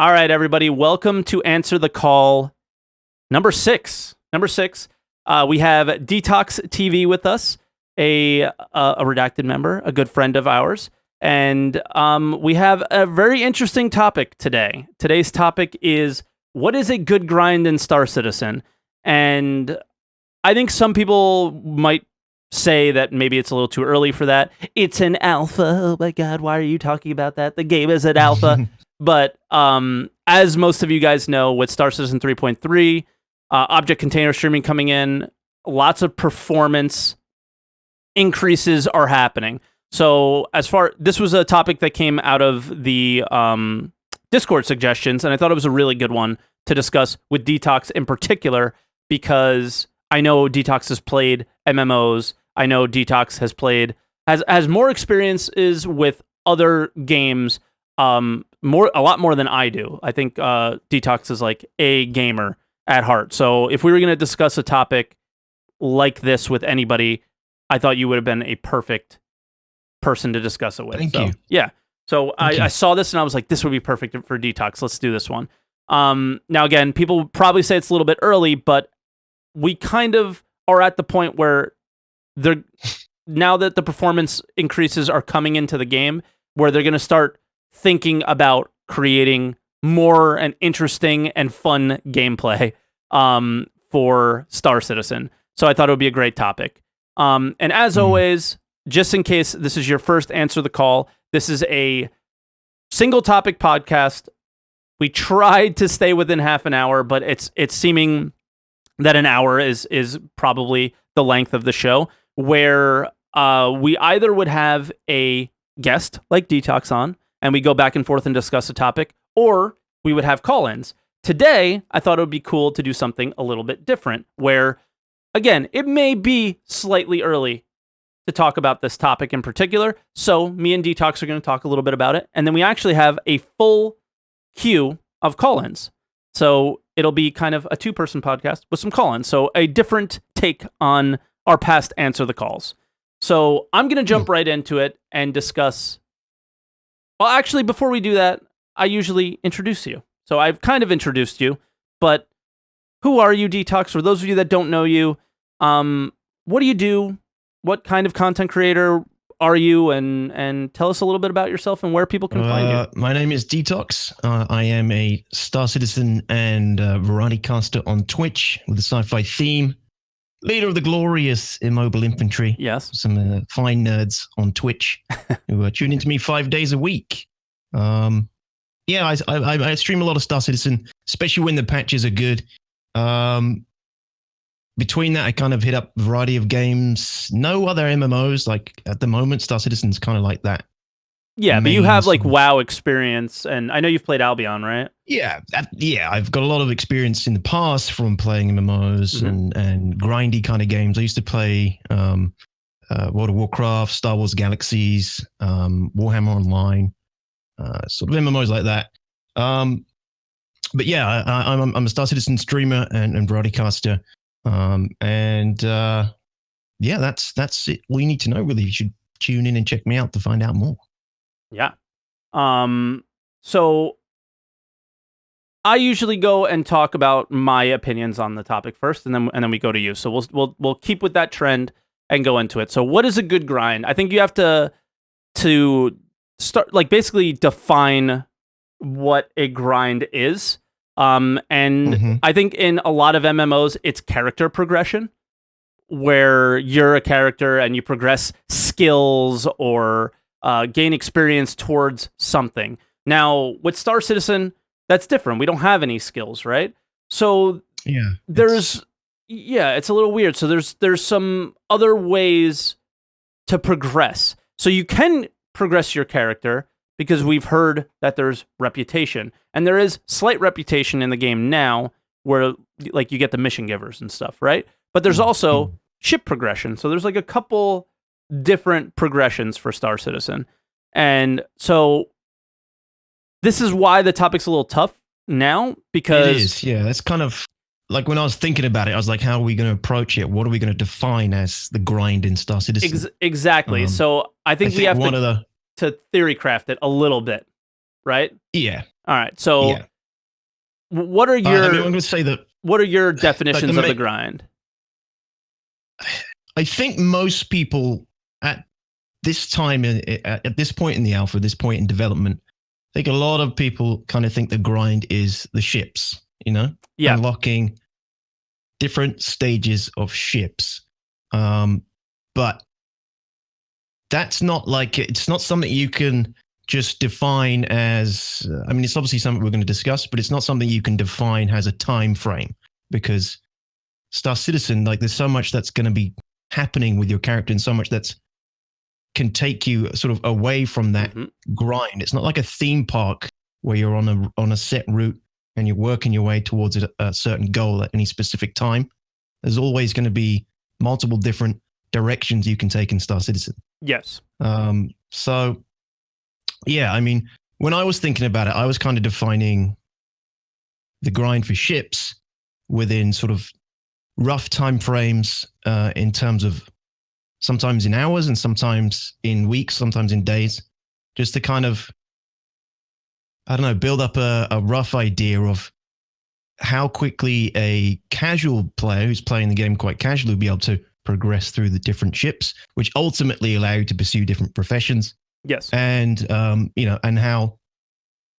All right, everybody. Welcome to Answer the Call number 6. We have Dtox TV with us, a redacted member, a good friend of ours. And we have a very interesting topic today. Today's topic is, what is a good grind in Star Citizen? And I think some people might say that maybe it's a little too early for that. It's an alpha. Oh my God, why are you talking about that? The game is an alpha. But as most of you guys know, with Star Citizen 3.3, object container streaming coming in, lots of performance increases are happening. So this was a topic that came out of the Discord suggestions, and I thought it was a really good one to discuss with Dtox in particular, because I know Dtox has played MMOs. I know Dtox has more experiences with other games, a lot more than I do. I think Dtox is like a gamer at heart. So if we were going to discuss a topic like this with anybody, I thought you would have been a perfect person to discuss it with. Thank you. Yeah. So I saw this and I was like, this would be perfect for Dtox. Let's do this one. Now, again, people probably say it's a little bit early, but we kind of are at the point where now that the performance increases are coming into the game, where they're going to start thinking about creating more and interesting and fun gameplay for Star Citizen. So I thought it would be a great topic. And as always, just in case this is your first Answer the Call, this is a single topic podcast. We tried to stay within half an hour, but it's seeming that an hour is probably the length of the show, where we either would have a guest like Dtox on, and we go back and forth and discuss a topic, or we would have call-ins. Today, I thought it would be cool to do something a little bit different, where, again, it may be slightly early to talk about this topic in particular, so me and Dtox are going to talk a little bit about it, and then we actually have a full queue of call-ins. So it'll be kind of a two-person podcast with some call-ins, so a different take on our past Answer the Calls. So I'm going to jump right into it and discuss... Well, actually, before we do that, I usually introduce you. So I've kind of introduced you, but who are you, Dtox? For those of you that don't know you, what do you do? What kind of content creator are you? And tell us a little bit about yourself and where people can find you. My name is Dtox. I am a Star Citizen and variety caster on Twitch with a sci-fi theme. Leader of the glorious Immobile Infantry. Yes. Some fine nerds on Twitch who tune into me 5 days a week. I stream a lot of Star Citizen, especially when the patches are good. Between that, I kind of hit up a variety of games. No other MMOs. Like at the moment, Star Citizen's kind of like that. Yeah, but you have like WoW experience, and I know you've played Albion, right? Yeah, I've got a lot of experience in the past from playing MMOs and grindy kind of games. I used to play World of Warcraft, Star Wars Galaxies, Warhammer Online, sort of MMOs like that. But yeah, I'm a Star Citizen streamer and variety caster. That's it. All you need to know, really. You should tune in and check me out to find out more. Yeah. So I usually go and talk about my opinions on the topic first, and then we go to you. So we'll keep with that trend and go into it. So what is a good grind? I think you have to start, like, basically define what a grind is. I think in a lot of MMOs, it's character progression, where you're a character and you progress skills or gain experience towards something. Now, with Star Citizen, that's different. We don't have any skills, right? So it's a little weird. So there's some other ways to progress. So you can progress your character, because we've heard that there's reputation, and there is slight reputation in the game now, where like you get the mission givers and stuff, right? But there's also ship progression. So there's like a couple different progressions for Star Citizen. And so this is why the topic's a little tough now, because it is. Yeah, that's kind of like when I was thinking about it, I was like, how are we going to approach it? What are we going to define as the grind in Star Citizen? Exactly. So I think we have to theory craft it a little bit, right? Yeah. All right. So What are I mean, your I'm going to say that what are your definitions of the grind? I think most people at this time, at this point in the alpha, this point in development, I think a lot of people kind of think the grind is the ships, Yeah. unlocking different stages of ships. But that's not like, it's not something you can just define as, I mean, it's obviously something we're going to discuss, but it's not something you can define as a time frame, because Star Citizen, like, there's so much that's going to be happening with your character and so much that's can take you sort of away from that grind. It's not like a theme park where you're on a set route and you're working your way towards a certain goal at any specific time. There's always going to be multiple different directions you can take in Star Citizen. Yes. So, yeah, I mean, when I was thinking about it, I was kind of defining the grind for ships within sort of rough time frames in terms of sometimes in hours and sometimes in weeks, sometimes in days, just to kind of, I don't know, build up a rough idea of how quickly a casual player who's playing the game quite casually will be able to progress through the different ships, which ultimately allow you to pursue different professions. Yes. And, and how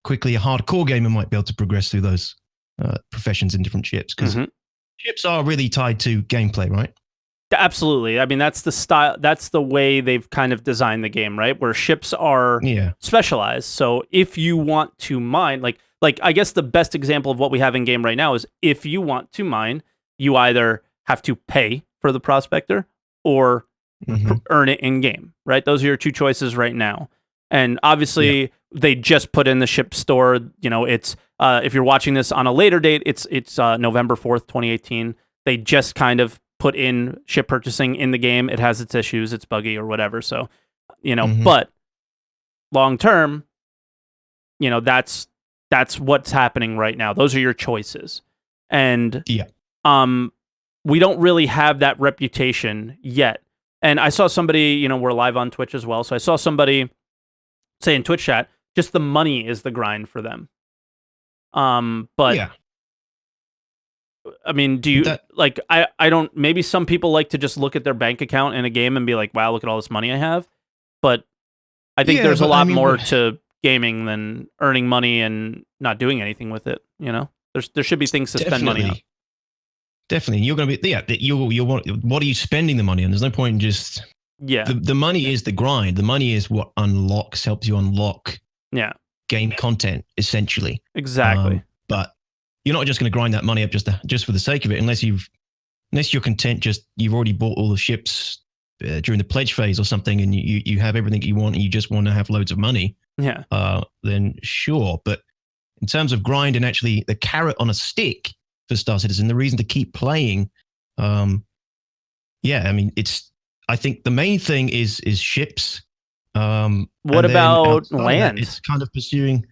quickly a hardcore gamer might be able to progress through those professions in different ships. Because ships are really tied to gameplay, right? Absolutely. I mean, that's the style. That's the way they've kind of designed the game, right? Where ships are specialized. So if you want to mine, like I guess the best example of what we have in game right now is if you want to mine, you either have to pay for the prospector or earn it in game, right? Those are your two choices right now. And obviously, they just put in the ship store. It's if you're watching this on a later date, it's November 4th, 2018. They just kind of put in ship purchasing in the game. It has its issues, it's buggy or whatever. So, but long term, that's what's happening right now. Those are your choices. And we don't really have that reputation yet. And I saw somebody, we're live on Twitch as well. So I saw somebody say in Twitch chat, just the money is the grind for them. But I mean, do you I don't, maybe some people like to just look at their bank account in a game and be like, wow, look at all this money I have. But I think there's a lot more to gaming than earning money and not doing anything with it. There should be things to spend money on. Definitely. You're going to be, what are you spending the money on? There's no point in just, the money is the grind. The money is what helps you unlock game content, essentially. Exactly. But you're not just going to grind that money up just for the sake of it, unless you're content. You've already bought all the ships during the pledge phase or something, and you have everything you want, and you just want to have loads of money. Yeah. Then sure, but in terms of grind and actually the carrot on a stick for Star Citizen, the reason to keep playing, I mean, I think the main thing is ships. What about land? It's kind of pursuing.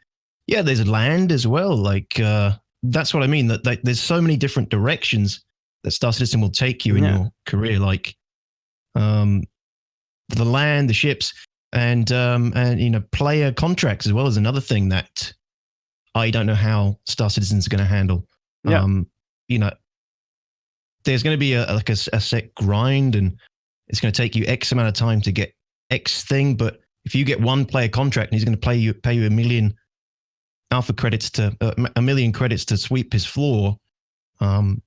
Yeah, there's land as well. Like. That's what I mean. That there's so many different directions that Star Citizen will take you in your career, like the land, the ships, and player contracts as well is another thing that I don't know how Star Citizen's going to handle. There's going to be a set grind, and it's going to take you X amount of time to get X thing. But if you get one player contract, and he's going to pay you $1 million alpha credits to $1 million credits to sweep his floor. I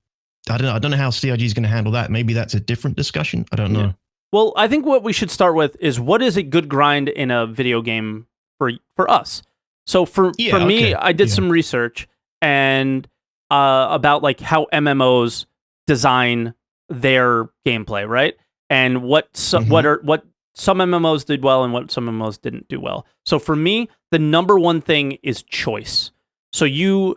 don't know how CIG is going to handle that. Maybe that's a different discussion. I don't know. Well, I think what we should start with is what is a good grind in a video game for us. So for me, I did some research and about like how MMOs design their gameplay, right? And what some MMOs did well and what some MMOs didn't do well. So for me, the number one thing is choice. So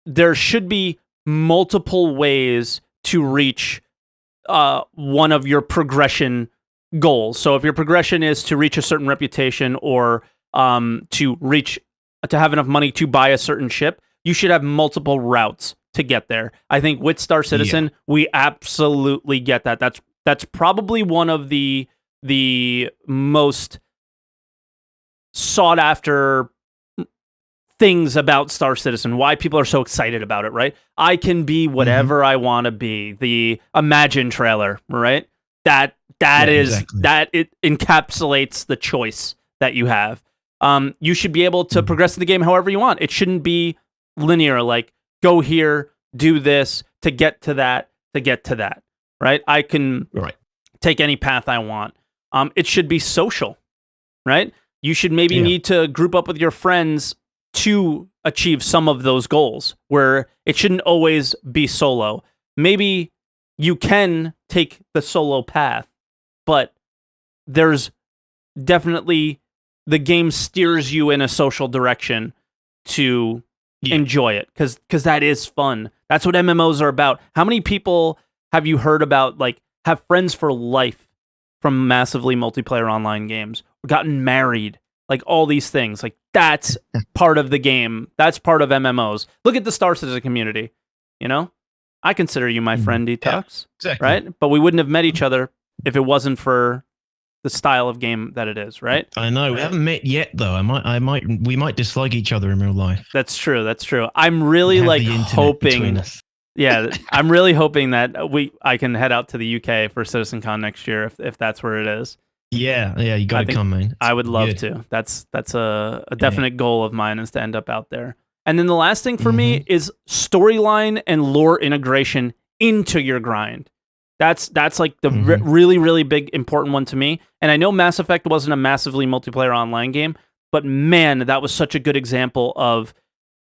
there should be multiple ways to reach one of your progression goals. So if your progression is to reach a certain reputation or to have enough money to buy a certain ship, you should have multiple routes to get there. I think with Star Citizen, we absolutely get that. That's probably one of the most sought after things about Star Citizen, why people are so excited about it, right? I can be whatever I want to be. The Imagine trailer, right? That exactly. it encapsulates the choice that you have. You should be able to progress the game however you want. It shouldn't be linear, like go here, do this to get to that, right? I can take any path I want. It should be social, right? You should maybe need to group up with your friends to achieve some of those goals, where it shouldn't always be solo. Maybe you can take the solo path, but there's definitely the game steers you in a social direction to enjoy it, because that is fun. That's what MMOs are about. How many people have you heard about, like, have friends for life from massively multiplayer online games, or gotten married, like all these things? Like, that's part of the game. That's part of MMOs. Look at the Star Citizen community. You know, I consider you my friend, Dtox, exactly. right? But we wouldn't have met each other if it wasn't for the style of game that it is, right? I know we haven't met yet, though. We might dislike each other in real life. That's true. I'm really hoping. I'm really hoping that I can head out to the UK for CitizenCon next year if that's where it is. Yeah, you got to come, man. I would love to. That's a definite goal of mine, is to end up out there. And then the last thing for me is storyline and lore integration into your grind. That's like the really, really big, important one to me. And I know Mass Effect wasn't a massively multiplayer online game, but man, that was such a good example of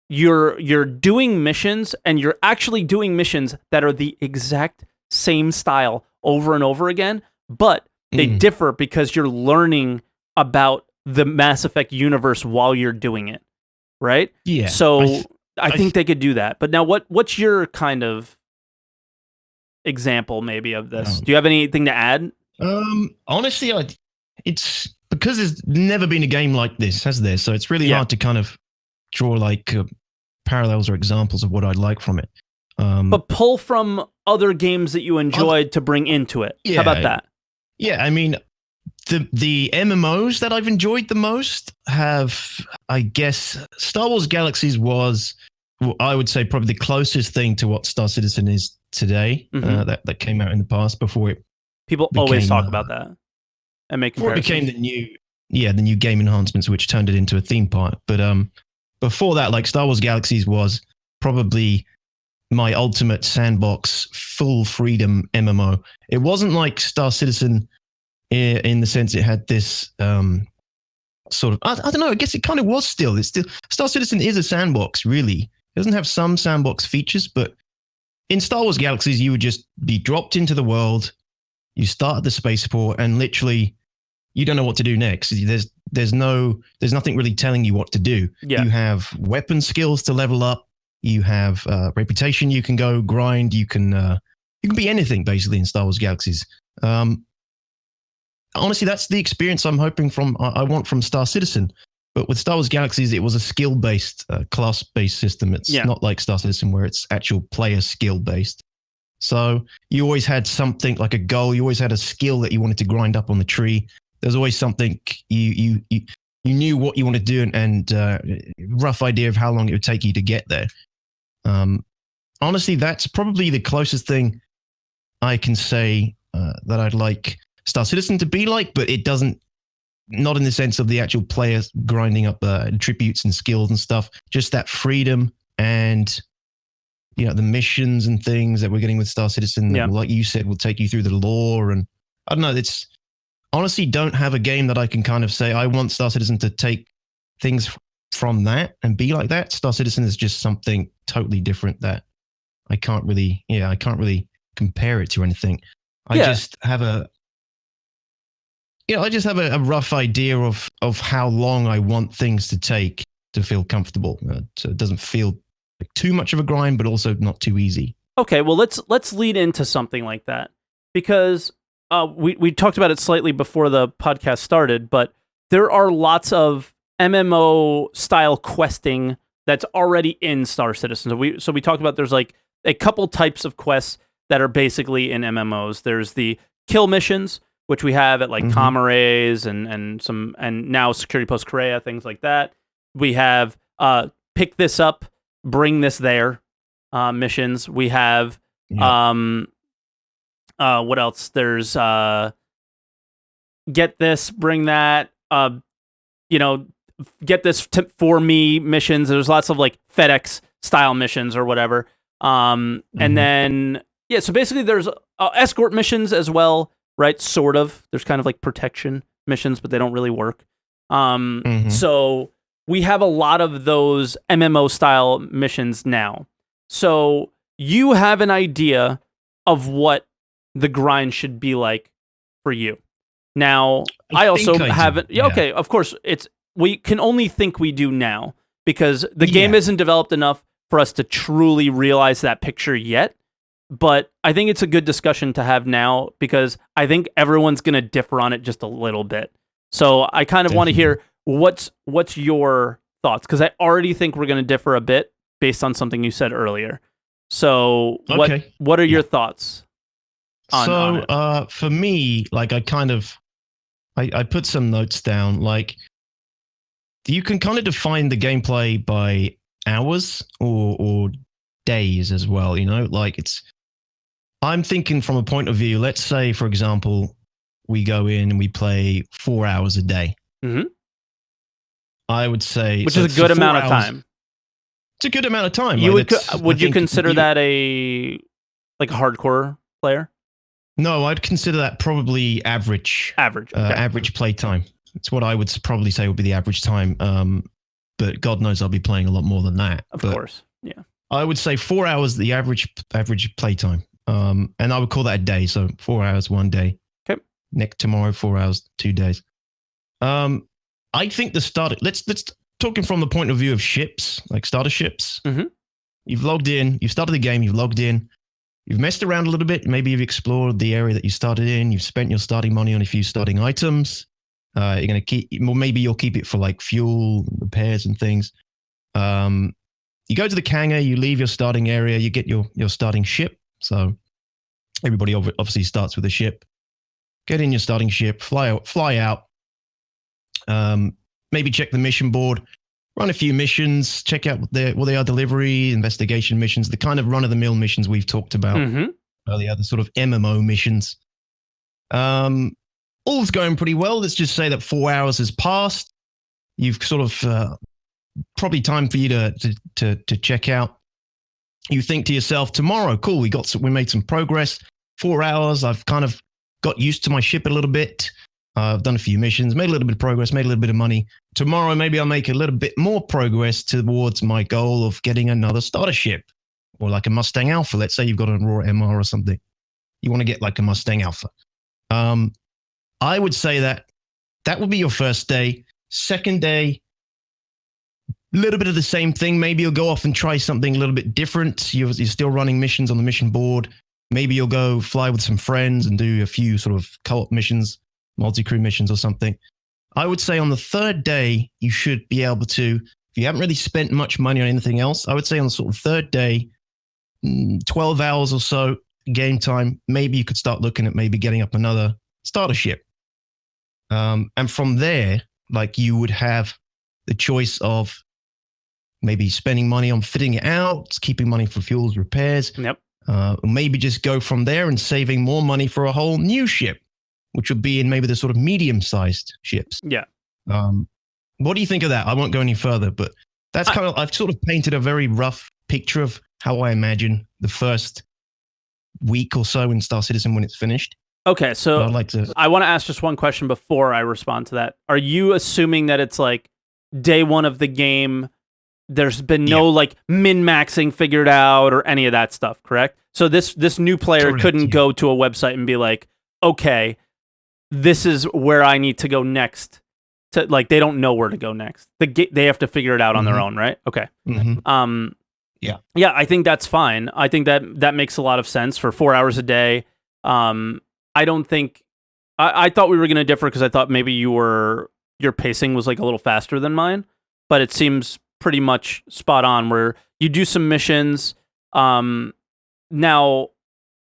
you're doing missions, and you're actually doing missions that are the exact same style over and over again, but they differ because you're learning about the Mass Effect universe while you're doing it, right? Yeah. So I think they could do that. But now, what's your kind of example maybe of this? Do you have anything to add? Honestly, it's because there's never been a game like this, has there? So it's really hard to kind of draw like parallels or examples of what I'd like from it. But pull from other games that you enjoyed to bring into it. How about that? Yeah, I mean, the MMOs that I've enjoyed the most have, I guess, Star Wars Galaxies was, I would say, probably the closest thing to what Star Citizen is today. That came out in the past before it. People always talk about that and make comparisons. Before it became the new game enhancements, which turned it into a theme park. But before that, like, Star Wars Galaxies was probably my ultimate sandbox, full freedom MMO. It wasn't like Star Citizen in the sense it had this sort of, I don't know, I guess it kind of was still. It's still, Star Citizen is a sandbox, really. It doesn't have some sandbox features, but in Star Wars Galaxies, you would just be dropped into the world, you start at the spaceport, and literally you don't know what to do next. There's nothing really telling you what to do. Yeah. You have weapon skills to level up. You have reputation. You can go grind. You can be anything basically in Star Wars Galaxies. Honestly, that's the experience I'm hoping from. I want from Star Citizen. But with Star Wars Galaxies, it was a skill-based, class-based system. It's not like Star Citizen where it's actual player skill-based. So you always had something like a goal. You always had a skill that you wanted to grind up on the tree. There's always something you knew what you wanted to do, and rough idea of how long it would take you to get there. Honestly, that's probably the closest thing I can say that I'd like Star Citizen to be like, but it doesn't, not in the sense of the actual player grinding up attributes and skills and stuff, just that freedom and, you know, the missions and things that we're getting with Star Citizen that, like you said, will take you through the lore. And I don't know, it's honestly don't have a game that I can kind of say, I want Star Citizen to take things from that and be like that. Star Citizen is just something totally different that I can't really compare it to anything. I just have a rough idea of how long I want things to take to feel comfortable. So it doesn't feel like too much of a grind, but also not too easy. Okay, well, let's lead into something like that, because we talked about it slightly before the podcast started, but there are lots of MMO style questing that's already in Star Citizen. So we talked about there's like a couple types of quests that are basically in MMOs. There's the kill missions, which we have at like Comrades and now Security Post Korea, things like that. We have pick this up, bring this there missions. We have what else? There's get this, bring that, get this for me missions. There's lots of like FedEx style missions or whatever. And then, so basically there's escort missions as well, right? Sort of. There's kind of like protection missions, but they don't really work. So we have a lot of those MMO style missions now. So you have an idea of what the grind should be like for you. Now, I also haven't. Yeah, okay, of course, we can only think we do now because the game isn't developed enough for us to truly realize that picture yet. But I think it's a good discussion to have now because I think everyone's going to differ on it just a little bit. So I kind of want to hear what's your thoughts, because I already think we're going to differ a bit based on something you said earlier. So what are your thoughts on it? For me, like I put some notes down. Like you can kind of define the gameplay by hours or days as well. Like I'm thinking from a point of view. Let's say, for example, we go in and we play 4 hours a day. I would say, which is a good amount of time. It's a good amount of time. Would you consider that a hardcore player? No, I'd consider that probably average. Average play time. It's what I would probably say would be the average time. But God knows I'll be playing a lot more than that. Of course, yeah. I would say 4 hours the average play time. And I would call that a day. So 4 hours one day. Okay. Tomorrow 4 hours 2 days. I think the start. Let's talking from the point of view of ships, like starter ships. You've logged in. You've started the game. You've logged in. You've messed around a little bit. Maybe you've explored the area that you started in. You've spent your starting money on a few starting items. You're going to keep, well, maybe you'll keep it for like fuel, repairs and things. You go to the hangar, you leave your starting area, you get your starting ship. So everybody obviously starts with a ship. Get in your starting ship, fly out. Maybe check the mission board, run a few missions, check out what they are, delivery, investigation missions, the kind of run-of-the-mill missions we've talked about earlier, the sort of MMO missions. All's going pretty well. Let's just say that 4 hours has passed. You've sort of probably time for you to check out. You think to yourself, tomorrow, cool, we made some progress. 4 hours, I've kind of got used to my ship a little bit. I've done a few missions, made a little bit of progress, made a little bit of money. Tomorrow, maybe I'll make a little bit more progress towards my goal of getting another starter ship or like a Mustang Alpha. Let's say you've got a Raw MR or something. You want to get like a Mustang Alpha. I would say that would be your first day. Second day, a little bit of the same thing. Maybe you'll go off and try something a little bit different. You're still running missions on the mission board. Maybe you'll go fly with some friends and do a few sort of co-op missions, multi-crew missions or something. I would say on the third day, you should be able to, if you haven't really spent much money on anything else, I would say on the sort of third day, 12 hours or so game time, maybe you could start looking at maybe getting up another starter ship. And from there, like you would have the choice of maybe spending money on fitting it out, keeping money for fuels, repairs. Yep. Maybe just go from there and saving more money for a whole new ship, which would be in maybe the sort of medium-sized ships. Yeah. What do you think of that? I won't go any further, but that's I've sort of painted a very rough picture of how I imagine the first week or so in Star Citizen when it's finished. Okay, so I want to ask just one question before I respond to that. Are you assuming that it's like day one of the game, there's been no like min-maxing figured out or any of that stuff, correct? So this new player couldn't go to a website and be like, okay, this is where I need to go next. Like they don't know where to go next. They have to figure it out on their own, right? Okay. Yeah, I think that's fine. I think that makes a lot of sense for 4 hours a day. I don't think I thought we were going to differ because I thought maybe your pacing was like a little faster than mine, but it seems pretty much spot on where you do some missions. Now,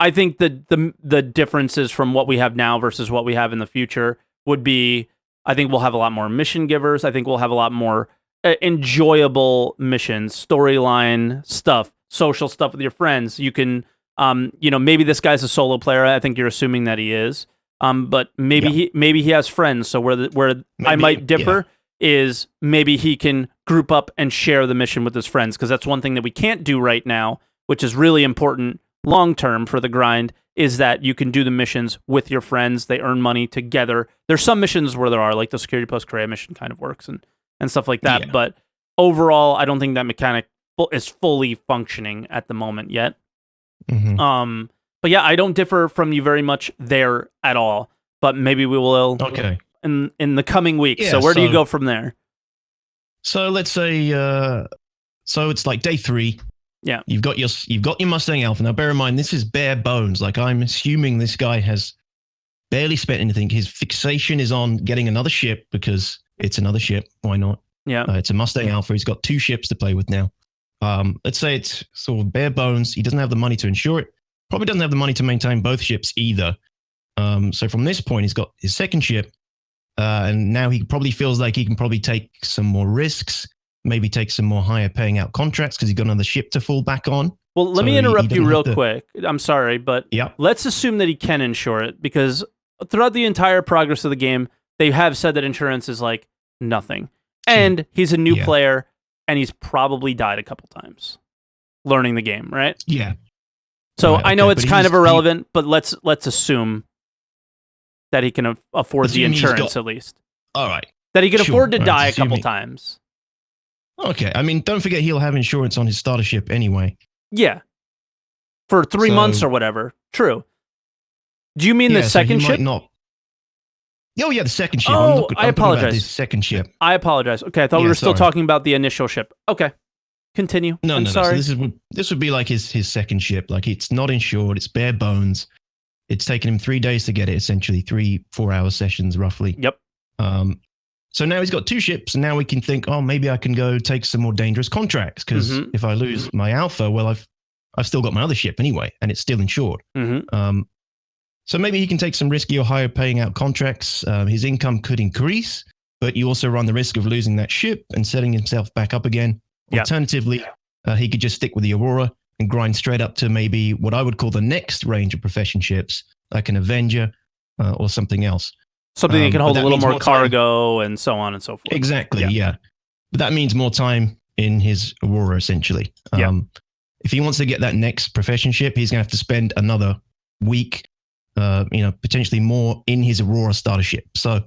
I think the differences from what we have now versus what we have in the future would be, I think we'll have a lot more mission givers. I think we'll have a lot more enjoyable missions, storyline stuff, social stuff with your friends. You can, maybe this guy's a solo player. I think you're assuming that he is. But maybe he has friends. So where I might differ is maybe he can group up and share the mission with his friends, because that's one thing that we can't do right now, which is really important long term for the grind, is that you can do the missions with your friends. They earn money together. There's some missions where there are, like the Security Post Korea mission kind of works and stuff like that. Yeah. But overall, I don't think that mechanic is fully functioning at the moment yet. Mm-hmm. But yeah, I don't differ from you very much there at all. But maybe we will in the coming weeks. Yeah, so where do you go from there? So let's say so it's like day 3. Yeah. You've got your Mustang Alpha. Now bear in mind, this is bare bones. Like, I'm assuming this guy has barely spent anything. His fixation is on getting another ship because it's another ship. Why not? Yeah. It's a Mustang Alpha. He's got 2 ships to play with now. Let's say it's sort of bare bones. He doesn't have the money to insure it. Probably doesn't have the money to maintain both ships either. So from this point, he's got his second ship. And now he probably feels like he can probably take some more risks, maybe take some more higher paying out contracts because he's got another ship to fall back on. Well, let me interrupt you real quick. I'm sorry, but let's assume that he can insure it, because throughout the entire progress of the game, they have said that insurance is like nothing. And he's a new player, and he's probably died a couple times learning the game, right? Yeah. So I know it's kind of irrelevant, but let's assume that he can afford the insurance at least. All right. That he can afford to die a couple times. Okay. I mean, don't forget he'll have insurance on his starter ship anyway. Yeah. For 3 months or whatever. True. Do you mean the second ship? Oh, yeah, the second ship. Oh, I apologize. About the second ship. I apologize. Okay, I thought we were still talking about the initial ship. Okay. Continue. No. Sorry. So this would be like his second ship. Like, it's not insured. It's bare bones. It's taken him 3 days to get it, essentially 3-4 hour sessions, roughly. Yep. So now he's got 2 ships, and now we can think, oh, maybe I can go take some more dangerous contracts, because if I lose my Alpha, well, I've still got my other ship anyway, and it's still insured. So maybe he can take some risky or higher paying out contracts. His income could increase, but you also run the risk of losing that ship and setting himself back up again. Yep. Alternatively, he could just stick with the Aurora and grind straight up to maybe what I would call the next range of profession ships, like an Avenger or something else. Something that can hold a little more cargo and so on and so forth. Exactly, yeah. But that means more time in his Aurora, essentially. If he wants to get that next profession ship, he's going to have to spend another week, potentially more in his Aurora starter ship. So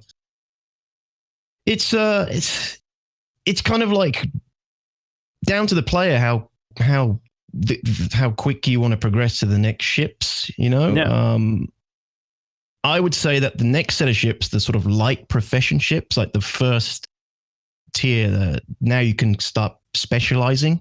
it's kind of like down to the player how quick you want to progress to the next ships, I would say that the next set of ships, the sort of light profession ships, like the first tier, now you can start specializing.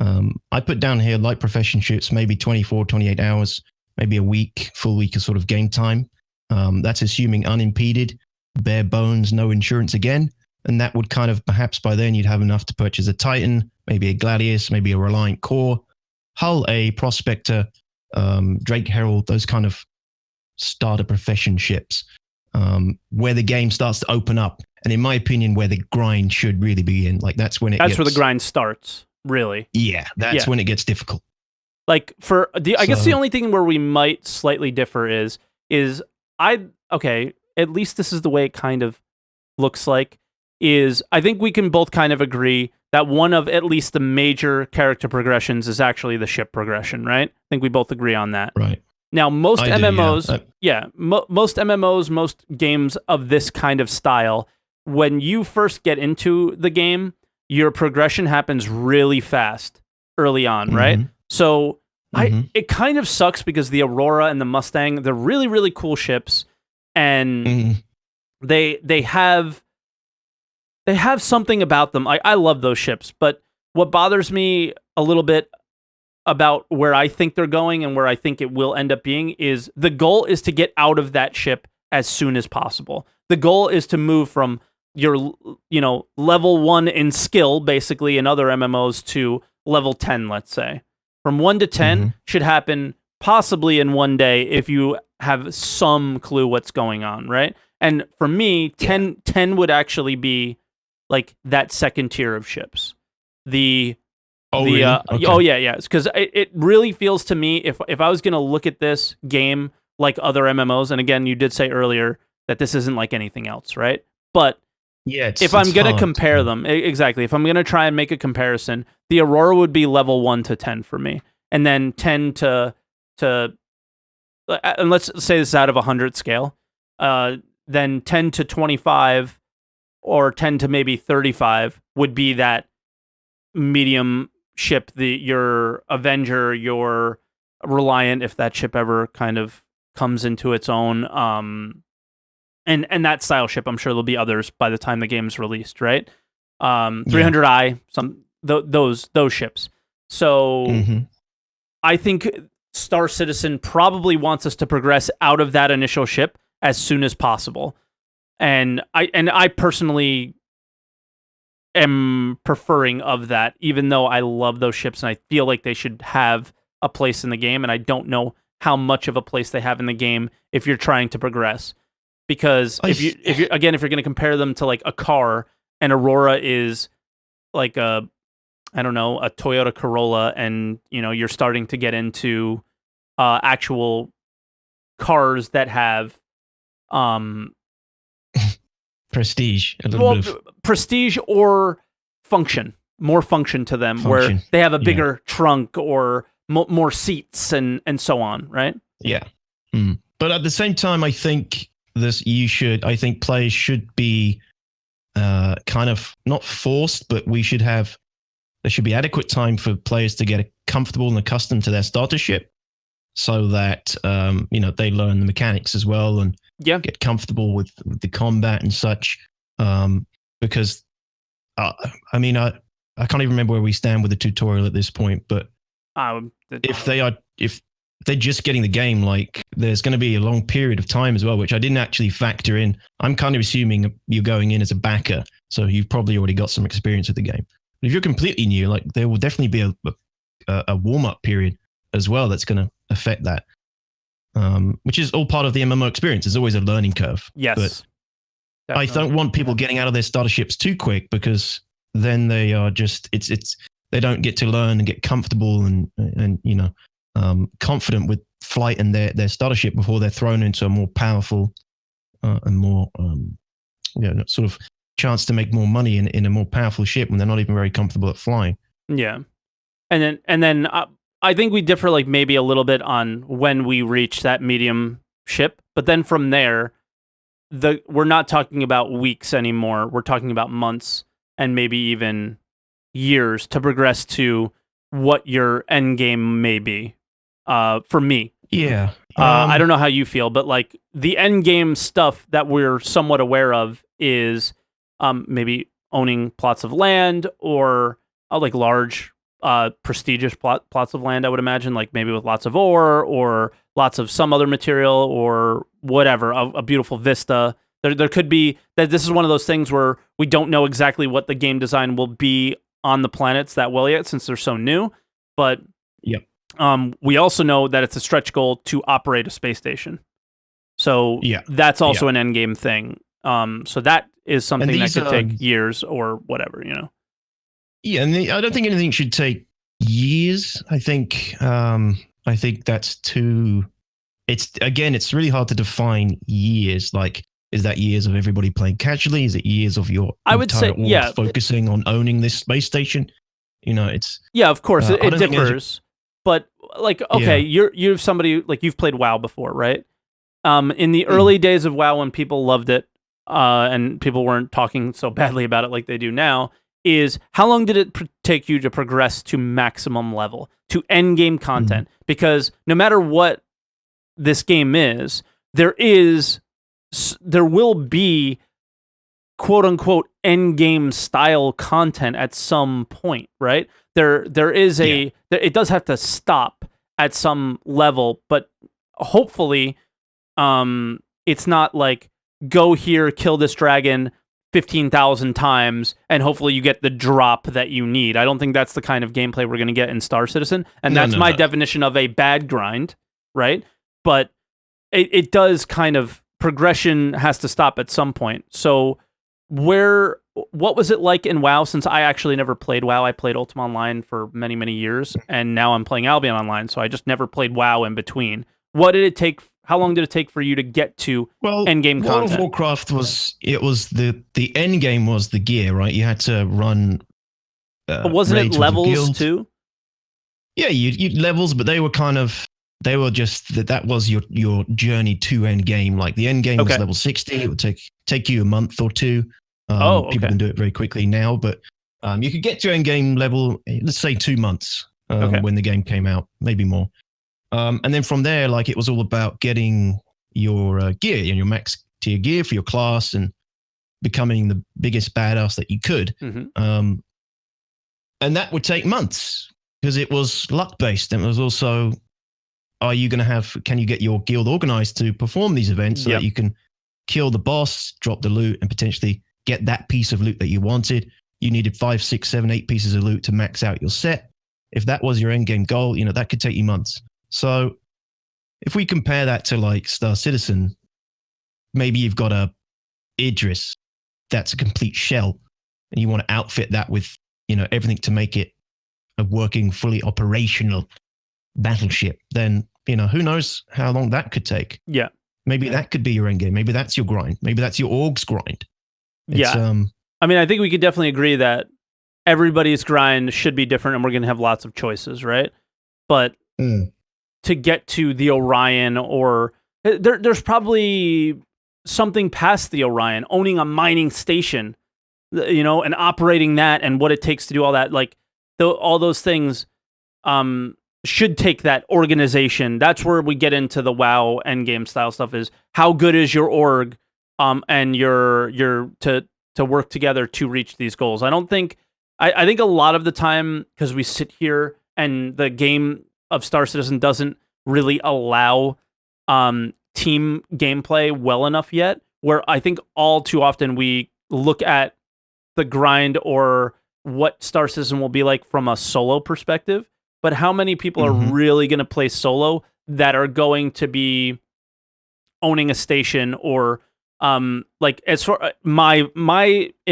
I put down here light profession ships, maybe 24, 28 hours, maybe a week, full week of sort of game time. That's assuming unimpeded, bare bones, no insurance again. And that would kind of, perhaps by then you'd have enough to purchase a Titan, maybe a Gladius, maybe a Reliant Core, Hull A, Prospector, Drake Herald, those kind of starter profession ships, where the game starts to open up. And in my opinion, where the grind should really begin. Like, that's when where the grind starts, really. Yeah, that's when it gets difficult. Like, I guess the only thing where we might slightly differ is at least this is the way it kind of looks like, is I think we can both kind of agree that one of at least the major character progressions is actually the ship progression, right? I think we both agree on that. Right. Now, most MMOs, most MMOs, most games of this kind of style, when you first get into the game, your progression happens really fast early on, right? So it kind of sucks because the Aurora and the Mustang, they're really, really cool ships, and they have something about them. I love those ships, but what bothers me a little bit about where I think they're going and where I think it will end up being is the goal is to get out of that ship as soon as possible. The goal is to move from your, level 1 in skill, basically, in other MMOs to level 10, let's say. From 1 to 10 should happen possibly in one day if you have some clue what's going on, right? And for me, 10 would actually be like that second tier of ships. Really? Okay. Oh yeah, because it really feels to me, if I was gonna look at this game like other MMOs, and again, you did say earlier that this isn't like anything else, right? But Yeah, if I'm gonna hard. compare them, exactly, if I'm gonna try and make a comparison, the Aurora would be level 1 to 10 for me, and then 10 to and let's say this is out of 100 scale, then 10 to 25 or 10 to maybe 35 would be that medium ship, your Avenger, your Reliant, if that ship ever kind of comes into its own, and that style ship. I'm sure there'll be others by the time the game's released, right? 300i, those ships. So I think Star Citizen probably wants us to progress out of that initial ship as soon as possible. And I personally am preferring of that, even though I love those ships and I feel like they should have a place in the game, and I don't know how much of a place they have in the game if you're trying to progress. Because if you're going to compare them to like a car, and Aurora is like a Toyota Corolla, and you're starting to get into actual cars that have prestige, a little bit of prestige or more function to them, where they have a bigger trunk or more seats and so on, right? Yeah. But at the same time, I think players should be kind of not forced, but there should be adequate time for players to get comfortable and accustomed to their starter ship, so that they learn the mechanics as well and get comfortable with the combat and such. Because I can't even remember where we stand with the tutorial at this point, but if they're just getting the game, like there's going to be a long period of time as well, which I didn't actually factor in. I'm kind of assuming you're going in as a backer, so you've probably already got some experience with the game. But if you're completely new, like there will definitely be a warm-up period as well that's going to affect that, which is all part of the MMO experience. There's always a learning curve. Yes. But definitely. I don't want people getting out of their starter ships too quick, because then they are just they don't get to learn and get comfortable and confident with flight and their starter ship before they're thrown into a more powerful and more sort of chance to make more money in a more powerful ship when they're not even very comfortable at flying. Yeah, and then I think we differ like maybe a little bit on when we reach that medium ship, but then from there, we're not talking about weeks anymore. We're talking about months and maybe even years to progress to what your end game may be. For me, yeah. I don't know how you feel, but like the end game stuff that we're somewhat aware of is maybe owning plots of land or like large, prestigious plots of land. I would imagine, like maybe with lots of ore or lots of some other material or whatever, a beautiful vista. There could be that. This is one of those things where we don't know exactly what the game design will be on the planets that well yet, since they're so new. But yep. We also know that it's a stretch goal to operate a space station. So that's also an end game thing. So that is something that could take years or whatever, Yeah, and I don't think anything should take years. I think that's too. It's really hard to define years. Like, is that years of everybody playing casually? Is it years of your focusing on owning this space station? It's of course it differs. But like, okay, you're somebody like you've played WoW before, right? In the early days of WoW, when people loved it, and people weren't talking so badly about it like they do now, is how long did it take you to progress to maximum level, to end game content? Because no matter what this game is, there will be quote unquote end game style content at some point, right? There is it does have to stop at some level, but hopefully it's not like go here, kill this dragon 15,000 times, and hopefully you get the drop that you need. I don't think that's the kind of gameplay we're going to get in Star Citizen, and that's my definition of a bad grind, right? But it does kind of, progression has to stop at some point. So where what was it like in WoW? Since I actually never played WoW, I played Ultima Online for many, many years, and now I'm playing Albion Online, so I just never played WoW in between. What did it take? How long did it take for you to get to endgame World content? of Warcraft was the end game was the gear, right? You had to run. But wasn't it levels too? Yeah, you levels, but they were just that was your journey to end game. Like the end game was level 60. It would take you a month or two. People can do it very quickly now, but you could get to end game level, let's say 2 months when the game came out, maybe more. And then from there, like it was all about getting your gear and your max tier gear for your class and becoming the biggest badass that you could. And that would take months because it was luck based. And it was also, can you get your guild organized to perform these events so that you can kill the boss, drop the loot, and potentially get that piece of loot that you wanted? You needed 5, 6, 7, 8 pieces of loot to max out your set. If that was your end game goal, that could take you months. So if we compare that to like Star Citizen, maybe you've got a Idris that's a complete shell and you want to outfit that with, everything to make it a working, fully operational battleship, then, who knows how long that could take. Yeah. Maybe that could be your end game. Maybe that's your grind. Maybe that's your org's grind. I mean, I think we could definitely agree that everybody's grind should be different and we're going to have lots of choices, right? But to get to the Orion, or there's probably something past the Orion, owning a mining station, and operating that and what it takes to do all that. Like all those things should take that organization. That's where we get into the WoW endgame style stuff, is how good is your org and your to work together to reach these goals. I think a lot of the time, because we sit here and the game of Star Citizen doesn't really allow team gameplay well enough yet, where I think all too often we look at the grind or what Star Citizen will be like from a solo perspective, but how many people are really going to play solo that are going to be owning a station, or like as far in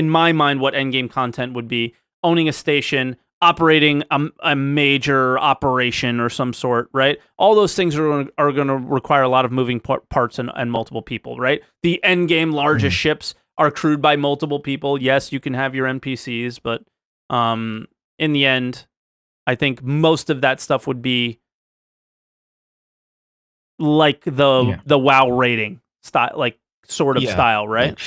my mind, what endgame content would be: owning a station, operating a major operation or some sort, right? All those things are going to require a lot of moving parts and multiple people, right? The end game largest ships are crewed by multiple people. Yes, you can have your NPCs, but in the end, I think most of that stuff would be like the WoW rating style, like sort of style, right?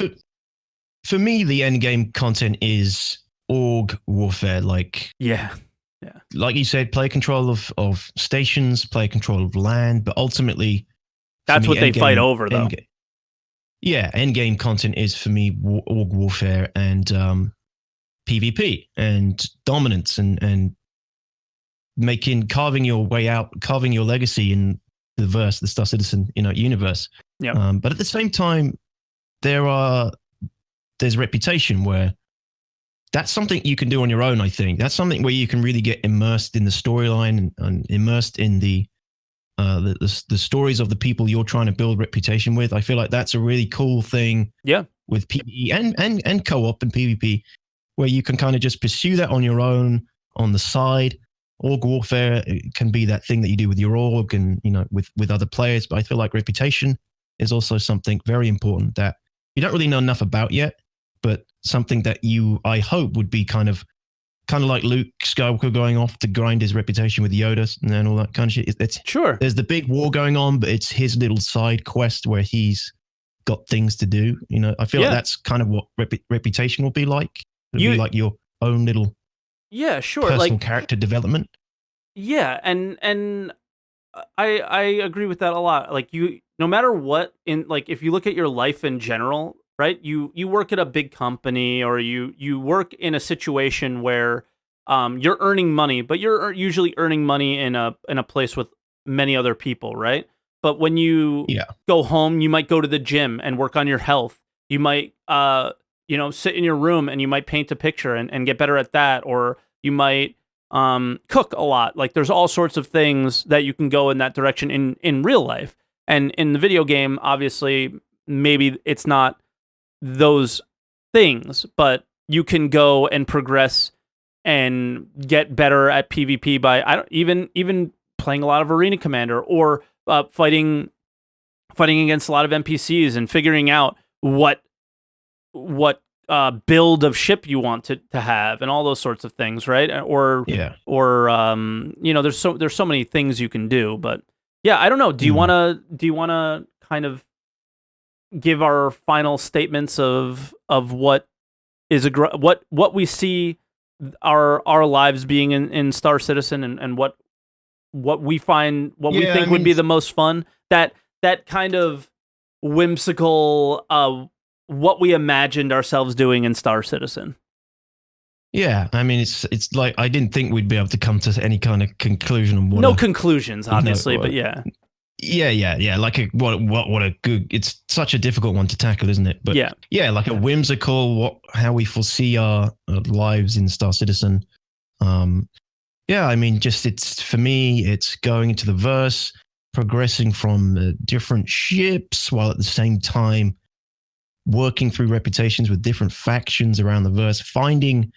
For me, the end game content is org warfare, like like you said, play control of stations, play control of land, but ultimately that's what they fight over, though. End game content is for me org warfare and PvP and dominance and carving your way out, carving your legacy in the Star Citizen universe. But at the same time, there's reputation, where that's something you can do on your own. I think that's something where you can really get immersed in the storyline and immersed in the stories of the people you're trying to build reputation with. I feel like that's a really cool thing. With PvE and co-op and PvP, where you can kind of just pursue that on your own on the side. Org warfare can be that thing that you do with your org and with other players. But I feel like reputation is also something very important that you don't really know enough about yet, but something that I hope would be kind of like Luke Skywalker going off to grind his reputation with Yoda and all that kind of shit. There's the big war going on, but it's his little side quest where he's got things to do. I feel like that's kind of what reputation will be like. It'll be like your own little personal character development. And I agree with that a lot. Like, no matter what, if you look at your life in general, right? You work at a big company, or you work in a situation where you're earning money, but you're usually earning money in a place with many other people, right? But when you go home, you might go to the gym and work on your health. You might sit in your room and you might paint a picture and get better at that, or you might cook a lot. Like, there's all sorts of things that you can go in that direction in real life. And in the video game, obviously, maybe it's not those things, but you can go and progress and get better at PvP by even playing a lot of Arena Commander or fighting against a lot of NPCs and figuring out what build of ship you want to have and all those sorts of things, right? Or there's so many things you can do, but yeah, I don't know. Do you want to kind of give our final statements of what is what we see our lives being in Star Citizen and what we find we think would be the most fun, that kind of whimsical what we imagined ourselves doing in Star Citizen. Yeah, I mean, it's like I didn't think we'd be able to come to any kind of conclusion on what. No conclusions, obviously, but yeah. Yeah. Like what a good. It's such a difficult one to tackle, isn't it? But yeah, like a whimsical how we foresee our lives in Star Citizen. Yeah, I mean, it's for me, it's going into the verse, progressing from different ships while at the same time working through reputations with different factions around the verse, finding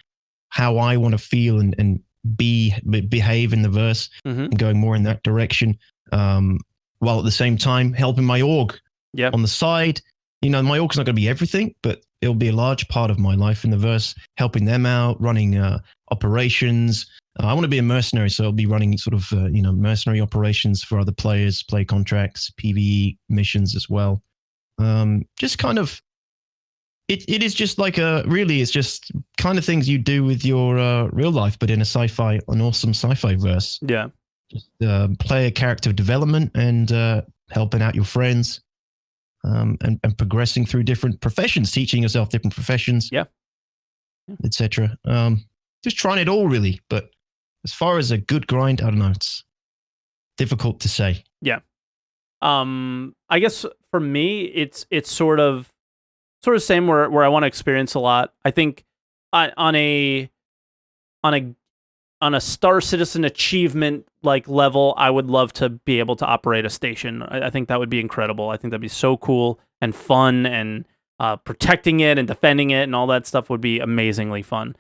how I want to feel and behave in the verse, and going more in that direction, while at the same time helping my org on the side. My org's not going to be everything, but it'll be a large part of my life in the verse, helping them out, running operations. I want to be a mercenary, so I'll be running sort of mercenary operations for other players, play contracts, PvE missions as well. Just kind of. It is just like it's just kind of things you do with your real life, but in an awesome sci-fi verse. Yeah. Just play a character development and helping out your friends, and progressing through different professions, teaching yourself different professions. Yeah. Etc. Just trying it all, really. But as far as a good grind, I don't know. It's difficult to say. Yeah. I guess for me, it's sort of same where I want to experience a lot. I think on a Star Citizen achievement like level, I would love to be able to operate a station. I think that would be incredible. I think that'd be so cool and fun, and protecting it and defending it and all that stuff would be amazingly fun.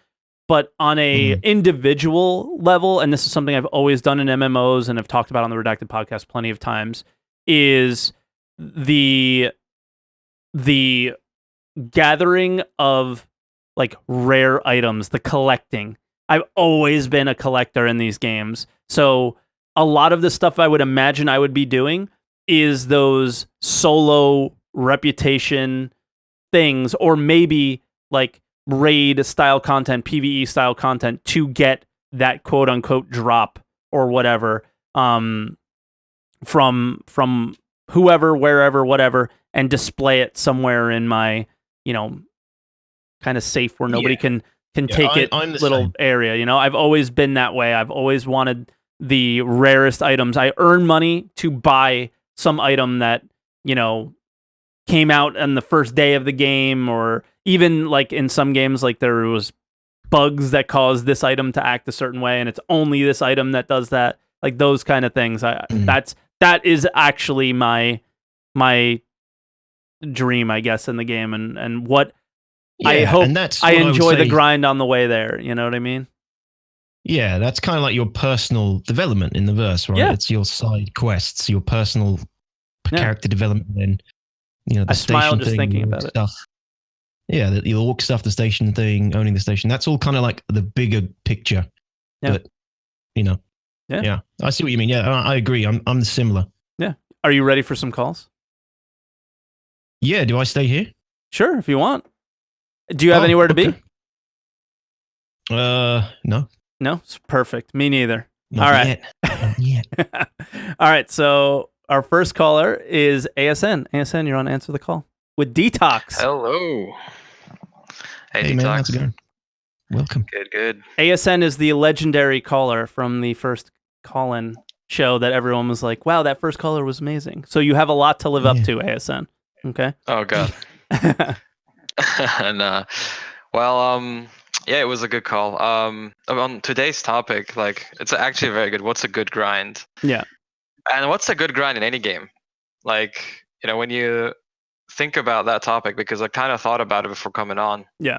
But on a individual level, and this is something I've always done in MMOs and I've talked about on the Redacted podcast plenty of times, is the gathering of like rare items, the collecting. I've always been a collector in these games. So a lot of the stuff I would imagine I would be doing is those solo reputation things, or maybe like raid style content, PvE style content to get that quote unquote drop or whatever, from whoever, wherever, whatever, and display it somewhere in my, kind of safe where nobody can take it, little same area. I've always been that way. I've always wanted the rarest items. I earn money to buy some item that, came out on the first day of the game, or even like in some games, like there was bugs that caused this item to act a certain way, and it's only this item that does that. Like those kind of things. That is actually my dream, I guess, in the game, and what I hope. I enjoy the grind on the way there. You know what I mean? Yeah, that's kind of like your personal development in the verse, right? Yeah. It's your side quests, your personal character development, and the I station smile just thing, thinking about stuff. Yeah, the orc stuff, the station thing, owning the station. That's all kind of like the bigger picture. Yeah. But yeah, I see what you mean. Yeah, I agree. I'm similar. Yeah. Are you ready for some calls? Yeah. Do I stay here? Sure, if you want. Do you have anywhere to be? No. No, it's perfect. Me neither. Not all right. Not yet. All right. So our first caller is ASN. ASN, you're on Answer the Call with Dtox. Hello. Hey Dtox. Man, how's it going? Welcome. Good. ASN is the legendary caller from the first call-in show that everyone was like, wow, that first caller was amazing. So you have a lot to live up to, ASN. Okay. Oh God. And yeah, it was a good call. On today's topic, like, it's actually very good. What's a good grind? Yeah. And what's a good grind in any game? Like, when you think about that topic, because I kind of thought about it before coming on. Yeah.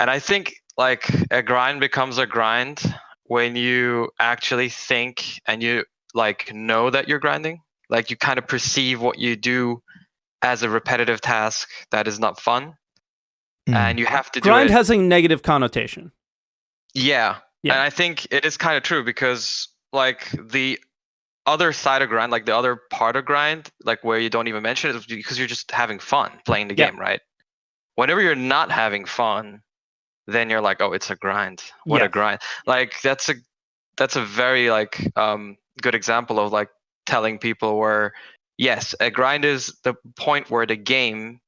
And I think like a grind becomes a grind when you actually think and you like know that you're grinding. Like you kind of perceive what you do as a repetitive task that is not fun, and you have to do Grind it. has a negative connotation. Yeah. Yeah. And I think it is kind of true because like the other side of grind, like the other part of grind, like where you don't even mention it, is because you're just having fun playing the Yeah. game, right? Whenever you're not having fun, then you're like, oh, it's a grind. What a Yes. grind. Like that's a very like good example of like telling people where yes, a grind is the point where the game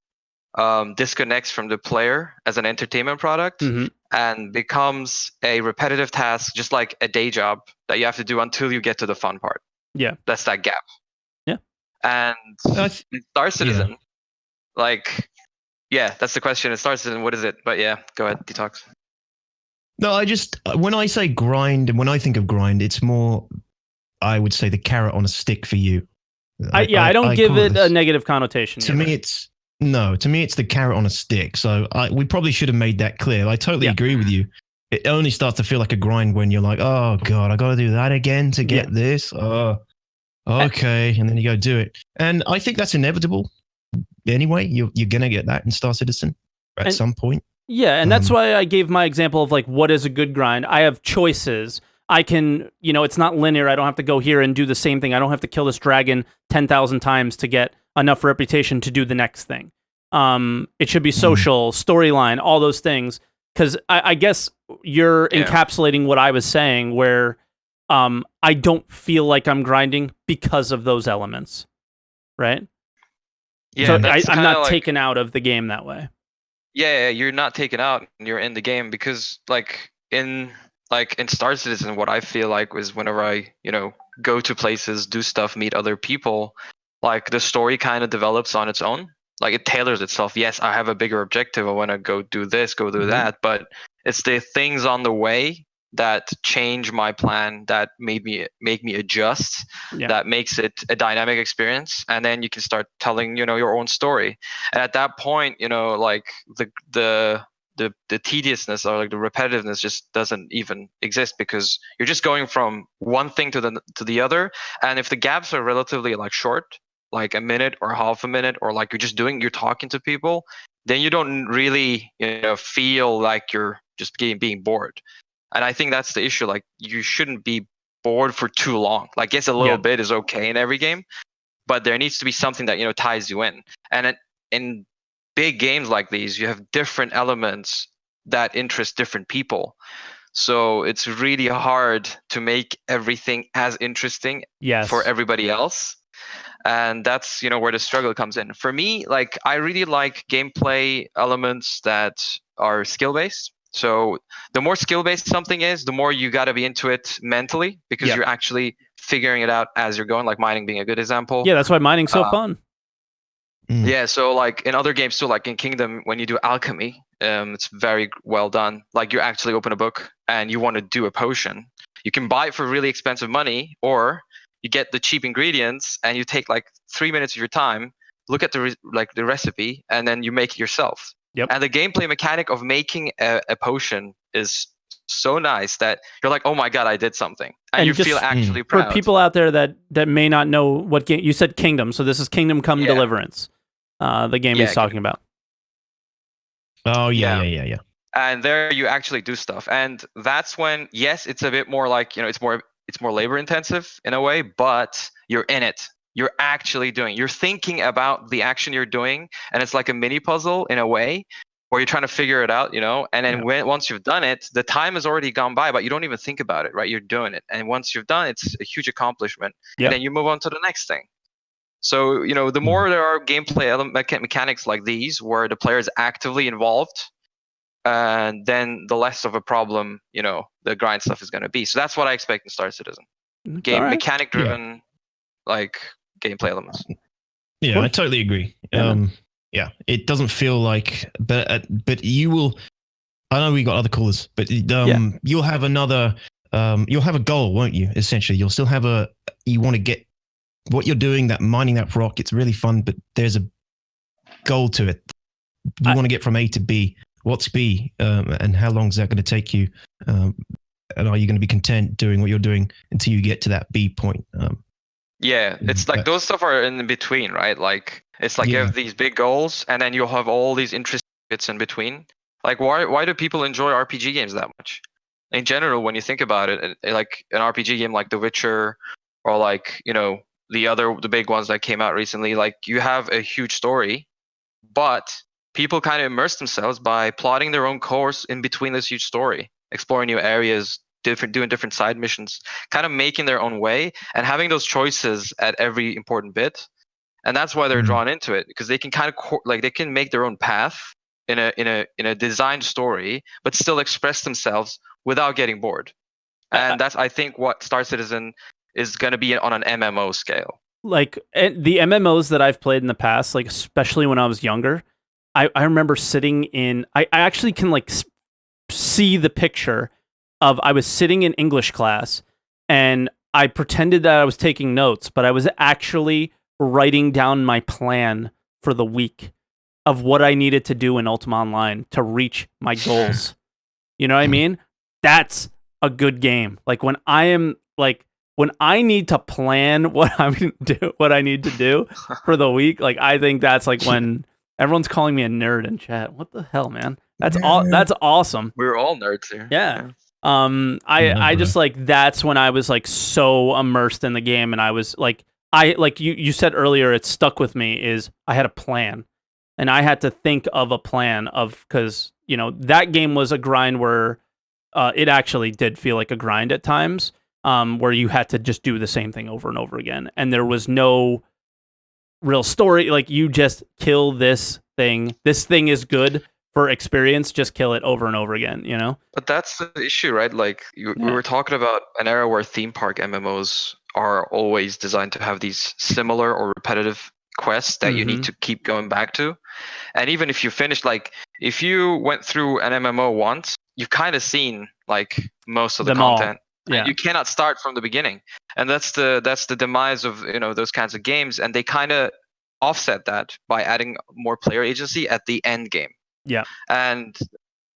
disconnects from the player as an entertainment product Mhm. and becomes a repetitive task, just like a day job that you have to do until you get to the fun part. Yeah. That's that gap. Yeah. And in Star Citizen, like, yeah, that's the question. In Star Citizen, what is it? But yeah, go ahead, Dtox. No, I just when I say grind and when I think of grind, it's more I would say the carrot on a stick for you. I don't give call it a this- negative connotation. To either. me, it's the carrot on a stick. So we probably should have made that clear. I totally Yeah. agree with you. It only starts to feel like a grind when you're like, oh god, I got to do that again to get this. Oh, okay, and then you go do it. And I think that's inevitable. Anyway, you're gonna get that in Star Citizen at some point. Yeah, and that's why I gave my example of like what is a good grind. I have choices. I can, it's not linear. I don't have to go here and do the same thing. I don't have to kill this dragon 10,000 times to get enough reputation to do the next thing. It should be social, storyline, all those things. Because I guess you're encapsulating what I was saying, where I don't feel like I'm grinding because of those elements, right? Yeah, so that's I'm kinda not like, taken out of the game that way. Yeah, you're not taken out. You're in the game because in Star Citizen, what I feel like was whenever I go to places, do stuff, meet other people, like the story kind of develops on its own. Like it tailors itself. Yes, I have a bigger objective. I want to go do this, go do that, but it's the things on the way that change my plan, that make me adjust, that makes it a dynamic experience, and then you can start telling your own story. And at that point, like the tediousness or like the repetitiveness just doesn't even exist because you're just going from one thing to the other. And if the gaps are relatively like short, like a minute or half a minute, or like you're talking to people, then you don't really feel like you're just being bored. And I think that's the issue. Like you shouldn't be bored for too long. Like yes, a little bit is okay in every game, but there needs to be something that ties you in. And in big games like these, you have different elements that interest different people. So it's really hard to make everything as interesting for everybody else. And that's where the struggle comes in. For me, like I really like gameplay elements that are skill based. So the more skill based something is, the more you got to be into it mentally because you're actually figuring it out as you're going. Like mining being a good example. Yeah, that's why mining's so fun. Yeah, so like in other games too, like in Kingdom, when you do alchemy, it's very well done. Like you actually open a book and you want to do a potion. You can buy it for really expensive money, or you get the cheap ingredients and you take like 3 minutes of your time, look at the recipe, and then you make it yourself. And the gameplay mechanic of making a potion is so nice that you're like, oh my god, I did something, and you feel actually proud. For people out there that may not know what game you said, Kingdom. So this is Kingdom Come Deliverance, the game he's talking about. Oh yeah. And there you actually do stuff, and that's when yes, it's a bit more like it's more labor intensive in a way, but you're in it. You're actually doing. You're thinking about the action you're doing, and it's like a mini puzzle in a way, where you're trying to figure it out, and then once you've done it, the time has already gone by, but you don't even think about it, right? You're doing it, and once you've done it, it's a huge accomplishment, and then you move on to the next thing. So the more there are gameplay mechanics like these, where the player is actively involved, and then the less of a problem the grind stuff is going to be. So that's what I expect in Star Citizen. Mechanic driven, like gameplay elements. Yeah, I totally agree. Yeah, it doesn't feel like, but you will. I know we got other callers, but you'll have another. You'll have a goal, won't you? Essentially, you'll still have you want to get what you're doing. That mining that rock, it's really fun, but there's a goal to it. You want to get from A to B. what's B, and how long is that going to take you? And are you going to be content doing what you're doing until you get to that B point? Yeah, it's like those stuff are in between, right? Like it's like you have these big goals, and then you'll have all these interesting bits in between. Like why do people enjoy RPG games that much? In general, when you think about it, like an RPG game like The Witcher, or like the big ones that came out recently, like you have a huge story, but people kind of immerse themselves by plotting their own course in between this huge story, exploring new areas, doing different side missions, kind of making their own way and having those choices at every important bit. And that's why they're drawn into it, because they can kind of like they can make their own path in a designed story, but still express themselves without getting bored. And that's, I think, what Star Citizen is going to be on an MMO scale. Like the MMOs that I've played in the past, like especially when I was younger, I remember sitting in. I actually can like see the picture of I was sitting in English class and I pretended that I was taking notes, but I was actually writing down my plan for the week of what I needed to do in Ultima Online to reach my goals. You know what I mean? That's a good game. Like when I need to plan what what I need to do for the week, like I think that's like when everyone's calling me a nerd in chat. What the hell, man? That's that's awesome. We're all nerds here. Yeah. I just like that's when I was like so immersed in the game, and I was like you said earlier, it stuck with me is I had a plan, and I had to think of a plan of because that game was a grind where it actually did feel like a grind at times, where you had to just do the same thing over and over again, and there was no real story. Like you just kill this thing. This thing is good for experience. Just kill it over and over again. But that's the issue, right? Like we were talking about an era where theme park MMOs are always designed to have these similar or repetitive quests that you need to keep going back to. And even if you finish, like if you went through an MMO once, you've kind of seen like most of the content. Yeah. And you cannot start from the beginning. And that's the demise of those kinds of games. And they kind of offset that by adding more player agency at the end game. Yeah. And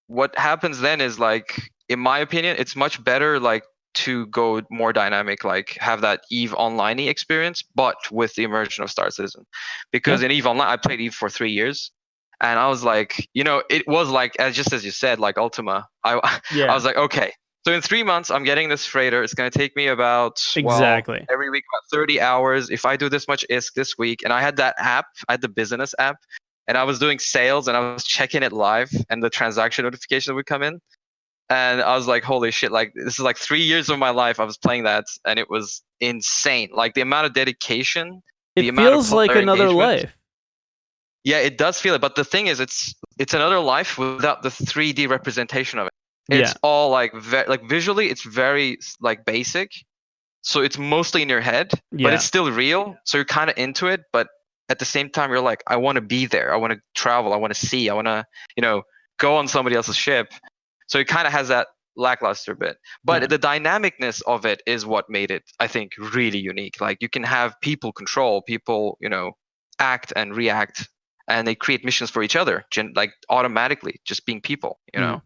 what happens then is, like, in my opinion, it's much better like to go more dynamic, like have that EVE Online experience, but with the immersion of Star Citizen. Because in EVE Online, I played EVE for 3 years, and I was like, it was like as you said, like Ultima. I was like, okay, so in 3 months, I'm getting this freighter. It's going to take me about every week about 30 hours. If I do this much ISK this week, and I had that app, I had the business app, and I was doing sales, and I was checking it live, and the transaction notification would come in. And I was like, holy shit, like this is like 3 years of my life I was playing that, and it was insane. Like the amount of dedication, the amount of feels like another life. Yeah, it does feel it. But the thing is, it's another life without the 3D representation of it. It's all like visually, it's very like basic. So it's mostly in your head, but it's still real. So you're kind of into it, but at the same time, you're like, I want to be there. I want to travel. I want to see. I want to, go on somebody else's ship. So it kind of has that lackluster bit. But the dynamicness of it is what made it, I think, really unique. Like you can have people control, people, act and react, and they create missions for each other, like automatically, just being people, Yeah.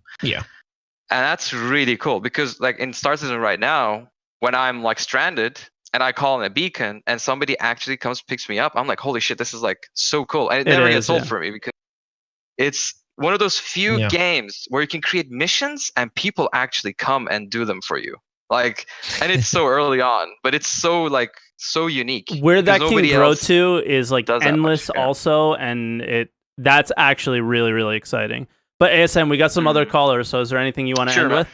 And that's really cool because, like, in Star Citizen right now, when I'm like stranded and I call in a beacon and somebody actually comes picks me up, I'm like, holy shit, this is like so cool. And it never gets old for me because it's one of those few games where you can create missions and people actually come and do them for you. Like, and it's so early on, but it's so like so unique. Where that can grow to is like endless also, and that's actually really, really exciting. But ASM, we got some other callers, so is there anything you want to end with?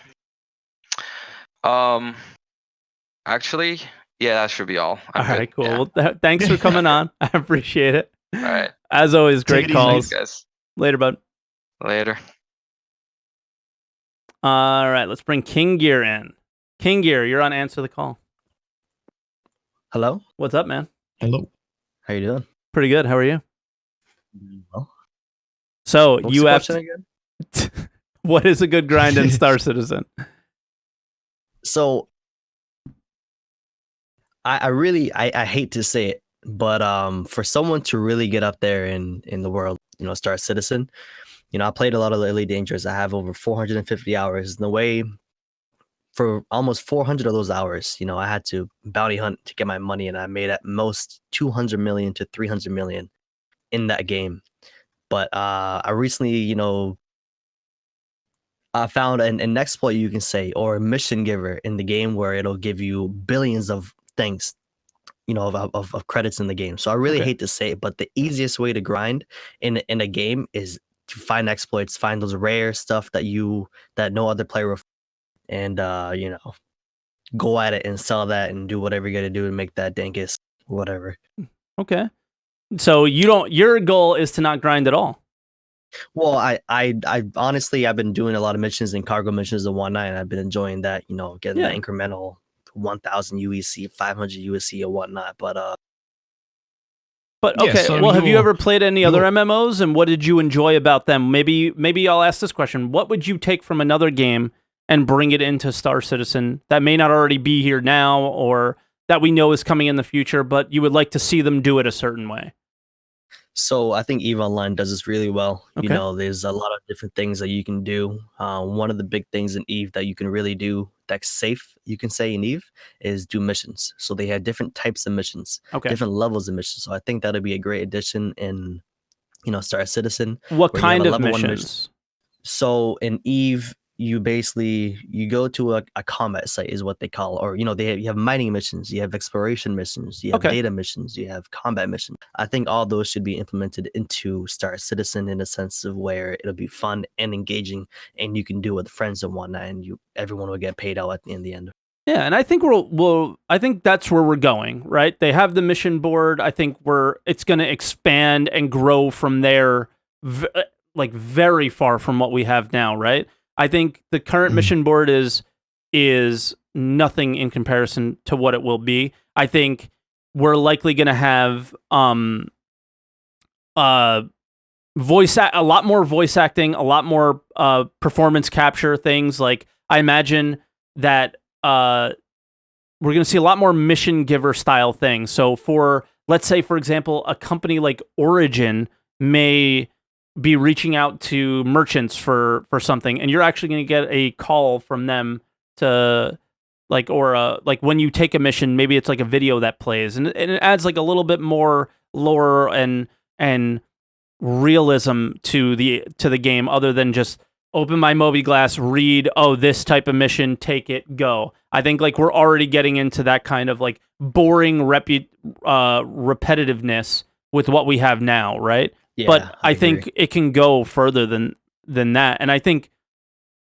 Actually, yeah, that should be all. All right, cool. Yeah. Well, thanks for coming on. I appreciate it. All right. As always, great calls. Guys. Later, bud. Later. All right, let's bring King Gear in. King Gear, you're on Answer the Call. Hello. What's up, man? Hello. How you doing? Pretty good. How are you? Well. So you have to... What is a good grind in Star Citizen? So I hate to say it, but for someone to really get up there in the world, Star Citizen, I played a lot of Elite Dangerous. I have over 450 hours. In the way, for almost 400 of those hours, I had to bounty hunt to get my money, and I made at most 200 million to 300 million in that game. But I recently, I found an exploit, you can say, or a mission giver in the game where it'll give you billions of things, of credits in the game. So I really hate to say it, but the easiest way to grind in a game is to find exploits, find those rare stuff that no other player will, and go at it and sell that and do whatever you got to do to make that dankest whatever. Okay. So your goal is to not grind at all. Well, I honestly, I've been doing a lot of missions and cargo missions and whatnot, and I've been enjoying that, getting the incremental 1,000 UEC, 500 UEC and whatnot. But okay, so have you ever played any other MMOs, and what did you enjoy about them? Maybe I'll ask this question: what would you take from another game and bring it into Star Citizen that may not already be here now, or that we know is coming in the future, but you would like to see them do it a certain way? So I think EVE Online does this really well. Okay. There's a lot of different things that you can do. One of the big things in EVE that you can really do that's safe, you can say, in EVE, is do missions. So they have different types of missions, different levels of missions. So I think that'll be a great addition in, Star Citizen. What kind of missions? So in EVE, you go to a combat site is what they call, or you have mining missions, you have exploration missions, you have data missions, you have combat missions. I think all those should be implemented into Star Citizen in a sense of where it'll be fun and engaging, and you can do it with friends and whatnot, and everyone will get paid out in the end. Yeah, and I think I think that's where we're going, right? They have the mission board. I think it's going to expand and grow from there, very far from what we have now, right? I think the current mission board is nothing in comparison to what it will be. I think we're likely going to have a lot more voice acting, a lot more performance capture things. Like I imagine that we're going to see a lot more mission giver style things. So let's say, for example, a company like Origin may be reaching out to merchants for something, and you're actually going to get a call from them to like when you take a mission, maybe it's like a video that plays, and it adds like a little bit more lore and realism to the game, other than just open my mobiGlass, read, this type of mission, take it, go. I think like we're already getting into that kind of like boring repetitiveness with what we have now, right? Yeah, but I think it can go further than that. And I think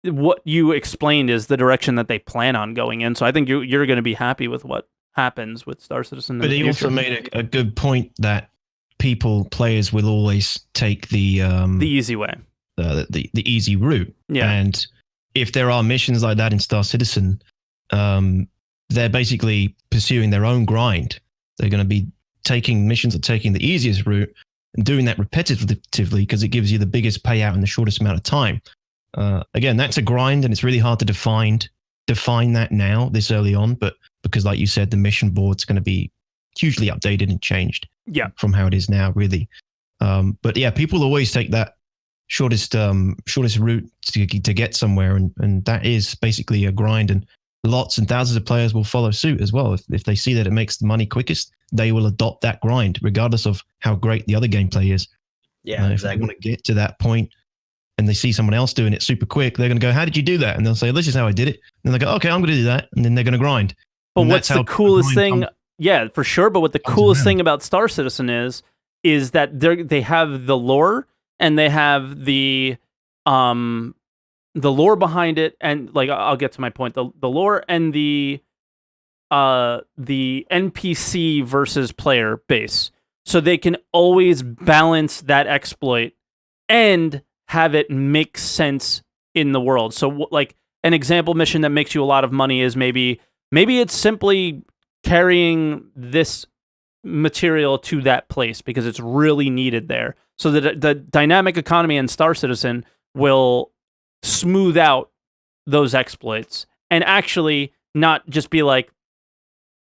what you explained is the direction that they plan on going in. So I think you're going to be happy with what happens with Star Citizen. But he also made a good point that players will always take the easy way, the easy route. Yeah. And if there are missions like that in Star Citizen, they're basically pursuing their own grind. They're going to be taking missions or taking the easiest route and doing that repetitively because it gives you the biggest payout in the shortest amount of time. Again, that's a grind, and it's really hard to define that now this early on. But because, like you said, the mission board's going to be hugely updated and changed from how it is now, really. But yeah, people always take that shortest route to get somewhere, and that is basically a grind. And lots and thousands of players will follow suit as well. If they see that it makes the money quickest, they will adopt that grind, regardless of how great the other gameplay is. Yeah, exactly. If they want to get to that point and they see someone else doing it super quick, they're going to go, "How did you do that?" And they'll say, "This is how I did it." And they go, "Okay, I'm going to do that." And then they're going to grind. But what's the coolest thing? Yeah, for sure. But what the coolest thing about Star Citizen is that they have the lore, and they have the lore behind it, and like I'll get to my point. The lore and the NPC versus player base, so they can always balance that exploit and have it make sense in the world. So like an example mission that makes you a lot of money is maybe it's simply carrying this material to that place because it's really needed there. So the dynamic economy in Star Citizen will smooth out those exploits and actually not just be like,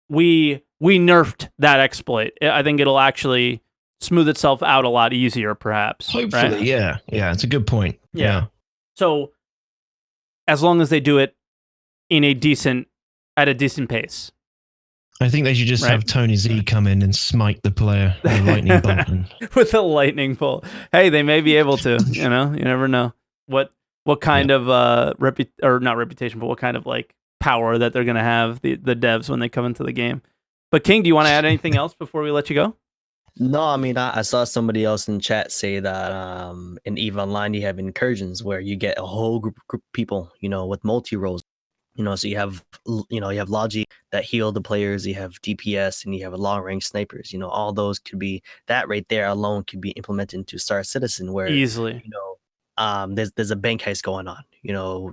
we nerfed that exploit. I think it'll actually smooth itself out a lot easier, perhaps. Hopefully, right? yeah. It's a good point. Yeah. So as long as they do it at a decent pace. I think they should just Right. have Tony Z come in and smite the player with a lightning bolt. With a lightning bolt. Hey, they may be able to. You never know what kind of not reputation, but what kind of like power that they're gonna have the devs when they come into the game. But King, do you want to add anything else before we let you go? No, I mean, I saw somebody else in chat say that in EVE Online you have incursions where you get a whole group of people, with multi roles. So you have Logi that heal the players, you have DPS, and you have long range snipers. All those could be that right there alone could be implemented into Star Citizen, where Easily. there's a bank heist going on.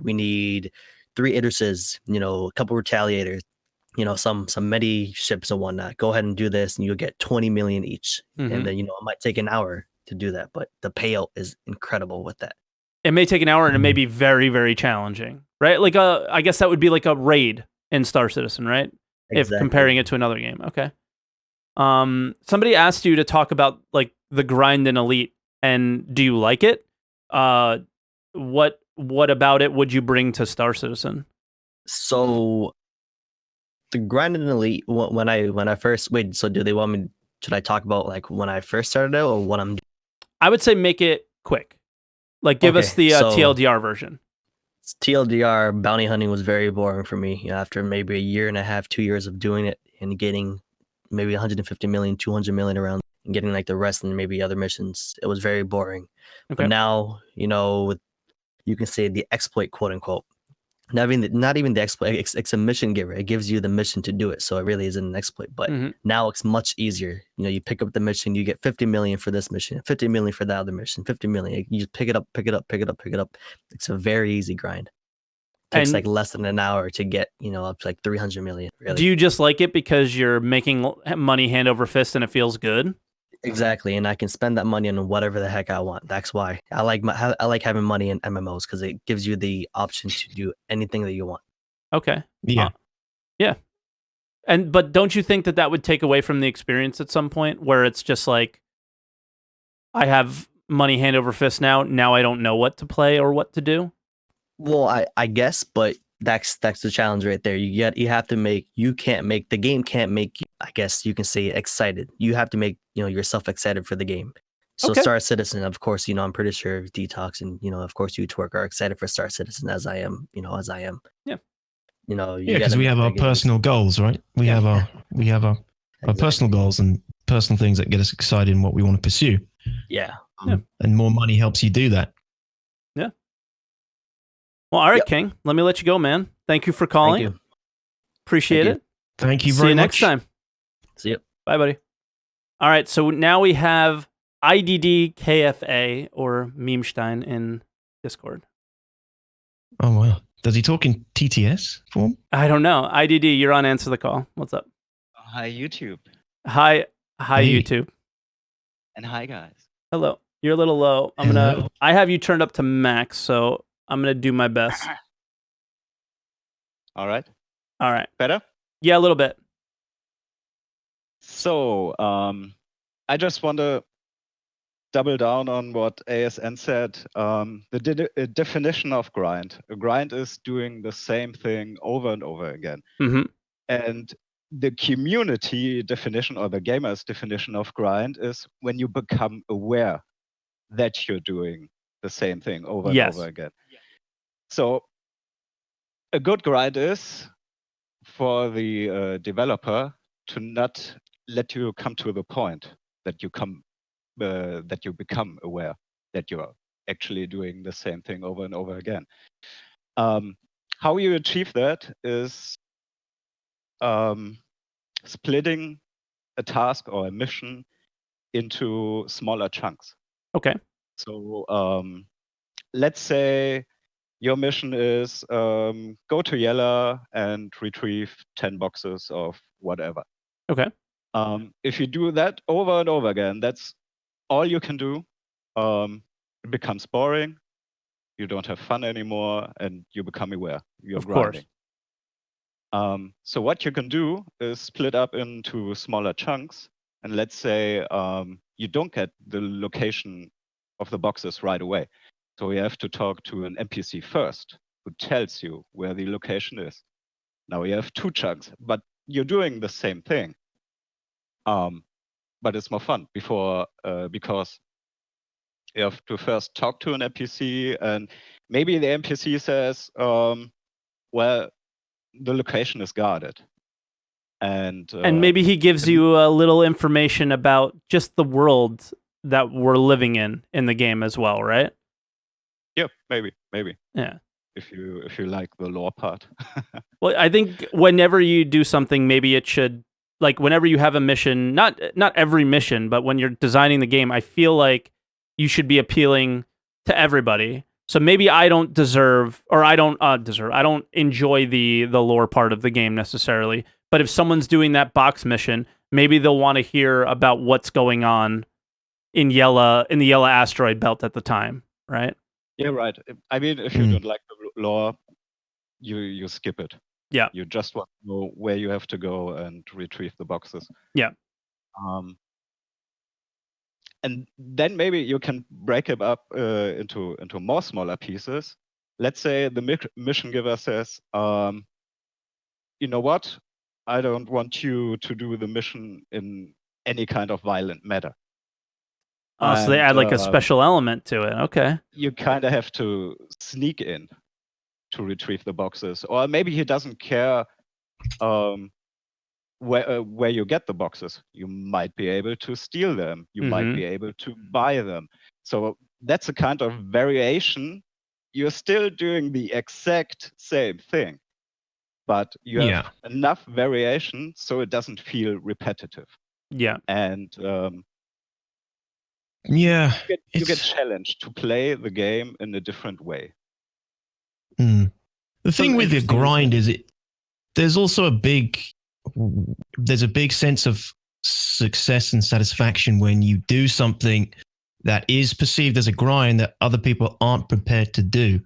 We need 3 Idrises, a couple retaliators, some medi ships and whatnot. Go ahead and do this, and you'll get 20 million each. Mhm. And then it might take an hour to do that, but the payout is incredible with that. It may take an hour, and it may be very, very challenging, right? Like I guess that would be like a raid in Star Citizen, right? Exactly. If comparing it to another game. Okay. Somebody asked you to talk about like the grind in Elite, and do you like it? What about it would you bring to Star Citizen? So the grind in Elite, when I first wait, so do they want me? Should I talk about like when I first started out, or what I'm doing? I would say make it quick. Like give us the TLDR version. TLDR bounty hunting was very boring for me. After maybe a year and a half, 2 years of doing it and getting maybe 150 million, 200 million around, and getting like the rest and maybe other missions, it was very boring. Okay. But now, you can say the exploit, quote unquote. Not even the exploit. It's a mission giver. It gives you the mission to do it. So it really isn't an exploit. But now it's much easier. You pick up the mission, you get 50 million for this mission, 50 million for that other mission, 50 million. You just pick it up. It's a very easy grind. Takes like less than an hour to get, up to like 300 million. Really. Do you just like it because you're making money hand over fist and it feels good? Exactly, and I can spend that money on whatever the heck I want. That's why I like having money in MMOs, because it gives you the option to do anything that you want. Okay. Yeah. Yeah. But don't you think that would take away from the experience at some point, where it's just like, I have money hand over fist now. Now I don't know what to play or what to do. Well, I guess, but that's the challenge right there. The game can't make you, I guess you can say, excited. You have to make yourself excited for the game. So Okay. Star Citizen, of course, I'm pretty sure Dtox and of course you Twerk are excited for Star Citizen, as I am. Yeah. Because we have our personal goals, right? We have our personal goals and personal things that get us excited in what we want to pursue. Yeah. And more money helps you do that. Yeah. Well, all right, King. Let me let you go, man. Thank you for calling. Thank you. Appreciate it. Thank you See very you much. next time. See you. Bye, buddy. All right, so now we have IDDKFA or Memestein in Discord. Oh, wow. Does he talk in TTS form? I don't know. IDD, you're on Answer the Call. What's up? Hi, YouTube. Hi, Hey. YouTube. And hi, guys. Hello. You're a little low. I have you turned up to max, so I'm gonna do my best. All right. All right. Better? Yeah, a little bit. So, I just want to double down on what ASN said. The definition of grind. A grind is doing the same thing over and over again. Mm-hmm. And the community definition, or the gamer's definition of grind, is when you become aware that you're doing the same thing over and over again. So a good grind is for the developer to not let you come to the point that you become aware that you're actually doing the same thing over and over again. How you achieve that is splitting a task or a mission into smaller chunks. Okay. So let's say your mission is go to Yella and retrieve 10 boxes of whatever. Okay. If you do that over and over again, that's all you can do. It becomes boring. You don't have fun anymore, and you become aware. You're grinding. So what you can do is split up into smaller chunks and let's say you don't get the location of the boxes right away. So you have to talk to an NPC first who tells you where the location is. Now you have 2 chunks, but you're doing the same thing. But it's more fun because you have to first talk to an NPC, and maybe the NPC says, well, the location is guarded. And maybe he gives you a little information about just the world that we're living in the game as well, right? Yeah, maybe. Yeah. If you like the lore part. Well, I think whenever you do something, maybe it should, like whenever you have a mission, not every mission, but when you're designing the game, I feel like you should be appealing to everybody. So maybe I don't deserve, or I don't enjoy the lore part of the game necessarily. But if someone's doing that box mission, maybe they'll want to hear about what's going on in the Yellow asteroid belt at the time, right? Yeah, right. I mean, if you don't like the lore, you skip it. Yeah. You just want to know where you have to go and retrieve the boxes. Yeah. And then maybe you can break it up into more smaller pieces. Let's say the mission giver says, you know what? I don't want you to do the mission in any kind of violent matter. Oh, so they add like a special element to it. Okay. You kind of have to sneak in to retrieve the boxes, or maybe he doesn't care where you get the boxes. You might be able to steal them. You might be able to buy them. So that's a kind of variation. You're still doing the exact same thing, but you have enough variation so it doesn't feel repetitive. Yeah. And you get challenged to play the game in a different way. The thing with the grind is there's also a big sense of success and satisfaction when you do something that is perceived as a grind that other people aren't prepared to do.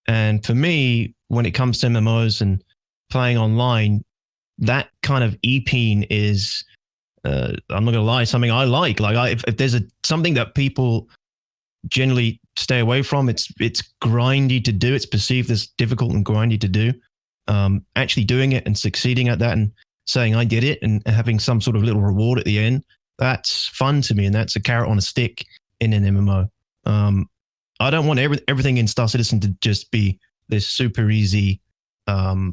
And for me, when it comes to MMOs and playing online, that kind of EP is, I'm not going to lie, something I like. Like if there's something that people generally stay away from, it's grindy to do. It's perceived as difficult and grindy to do. Actually doing it and succeeding at that and saying I did it and having some sort of little reward at the end, that's fun to me, and that's a carrot on a stick in an MMO. I don't want everything in Star Citizen to just be this super easy, I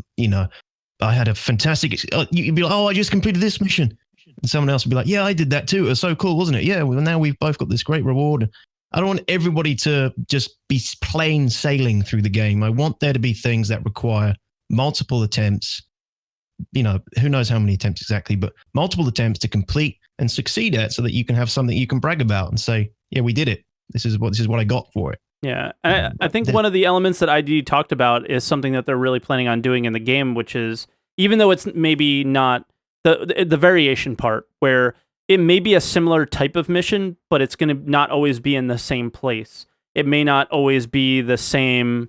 had a fantastic, you'd be like, oh, I just completed this mission. And someone else would be like, yeah, I did that too. It was so cool, wasn't it? Yeah, well, now we've both got this great reward. I don't want everybody to just be plain sailing through the game. I want there to be things that require multiple attempts. Who knows how many attempts exactly, but multiple attempts to complete and succeed at, so that you can have something you can brag about and say, yeah, we did it. This is what I got for it. Yeah. I think one of the elements that ID talked about is something that they're really planning on doing in the game, which is, even though it's maybe not the variation part, where it may be a similar type of mission, but it's going to not always be in the same place. It may not always be the same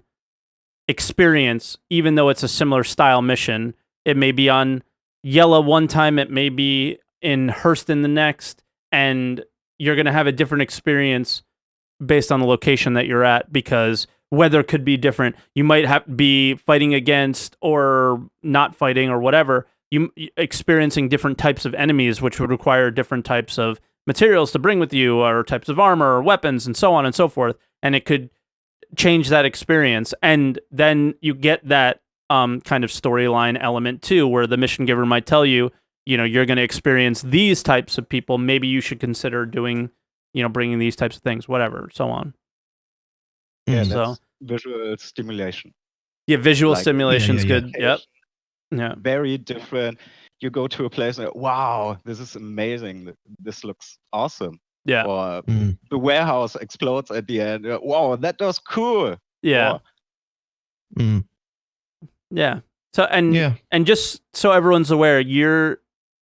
experience, even though it's a similar style mission. It may be on Yellow one time, it may be in Hurston the next, and you're going to have a different experience based on the location that you're at, because weather could be different. You might have to be fighting against or not fighting or whatever. You experiencing different types of enemies, which would require different types of materials to bring with you, or types of armor or weapons, and so on and so forth. And it could change that experience. And then you get that kind of storyline element too, where the mission giver might tell you, you're going to experience these types of people. Maybe you should consider doing, bringing these types of things, whatever, so on. Yeah, that's visual stimulation. Yeah, visual stimulation's good. Yep. Yeah. Very different. You go to a place and, wow, this is amazing. This looks awesome. Yeah. Or the warehouse explodes at the end. Wow, that was cool. Yeah. Yeah. So and just so everyone's aware,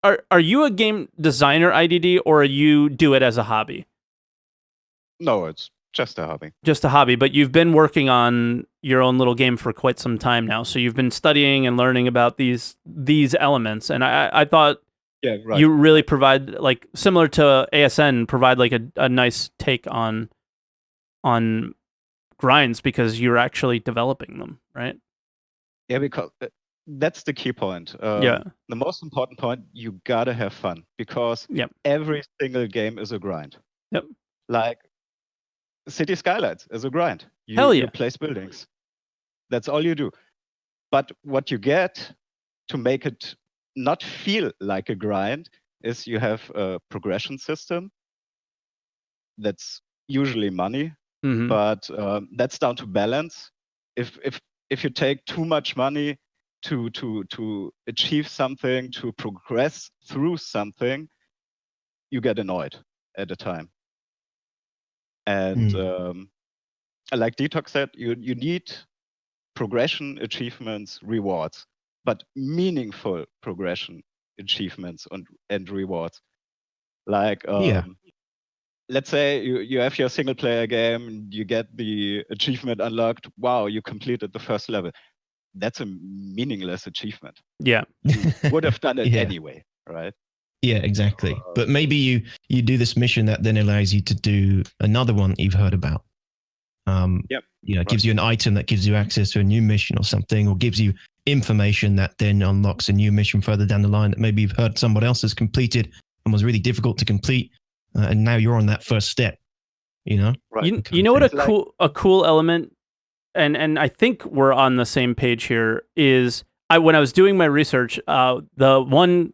are you a game designer, IDD, or you do it as a hobby? No, it's just a hobby. Just a hobby, but you've been working on your own little game for quite some time now. So you've been studying and learning about these elements. And I thought Yeah, right. You really provide, like, similar to ASN, provide like a nice take on grinds because you're actually developing them, right? Yeah, because that's the key point. Yeah. The most important point, you gotta have fun because Yep. every single game is a grind. Yep. Like City Skylines is a grind. Hell yeah. You place buildings. That's all you do. But what you get to make it not feel like a grind is you have a progression system. That's usually money, Mm-hmm. but that's down to balance. If you take too much money to achieve something, to progress through something, you get annoyed at a time. And like Dtox said, you need progression, achievements, rewards, but meaningful progression, achievements, and rewards. Like let's say you have your single player game, you get the achievement unlocked. Wow, you completed the first level. That's a meaningless achievement. Yeah. You would have done it Yeah. anyway, right? Yeah, exactly. But maybe you do this mission that then allows you to do another one that you've heard about. Yep. You know, gives you an item that gives you access to a new mission or something, or gives you information that then unlocks a new mission further down the line that maybe you've heard someone else has completed and was really difficult to complete, and now you're on that first step. You know, Right. You know what It's like- a cool element, and I think we're on the same page here, is when I was doing my research, the one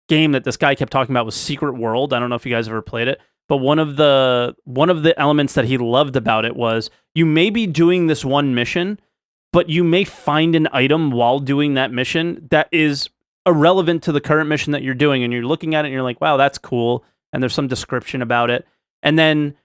game that this guy kept talking about was Secret World. I don't know if you guys ever played it, but one of the elements that he loved about it was you may be doing this one mission, but you may find an item while doing that mission that is irrelevant to the current mission that you're doing, and you're looking at it and you're like, wow, that's cool, and there's some description about it, and then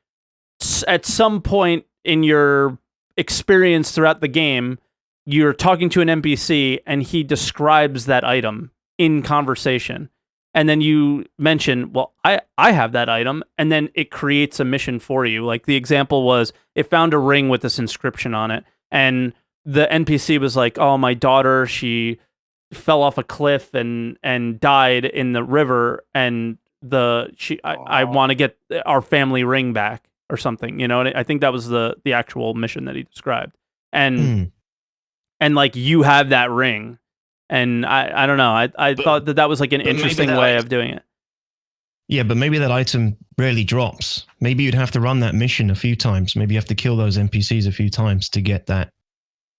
at some point in your experience throughout the game, you're talking to an NPC and he describes that item in conversation. And then you mention, well, I have that item, and then it creates a mission for you. Like the example was, it found a ring with this inscription on it, and the NPC was like, oh, my daughter, she fell off a cliff and died in the river, and I want to get our family ring back or something, you know. And I think that was the actual mission that he described, and like you have that ring. And I don't know. I thought that was like an interesting way of doing it. Yeah, but maybe that item rarely drops. Maybe you'd have to run that mission a few times. Maybe you have to kill those NPCs a few times to get that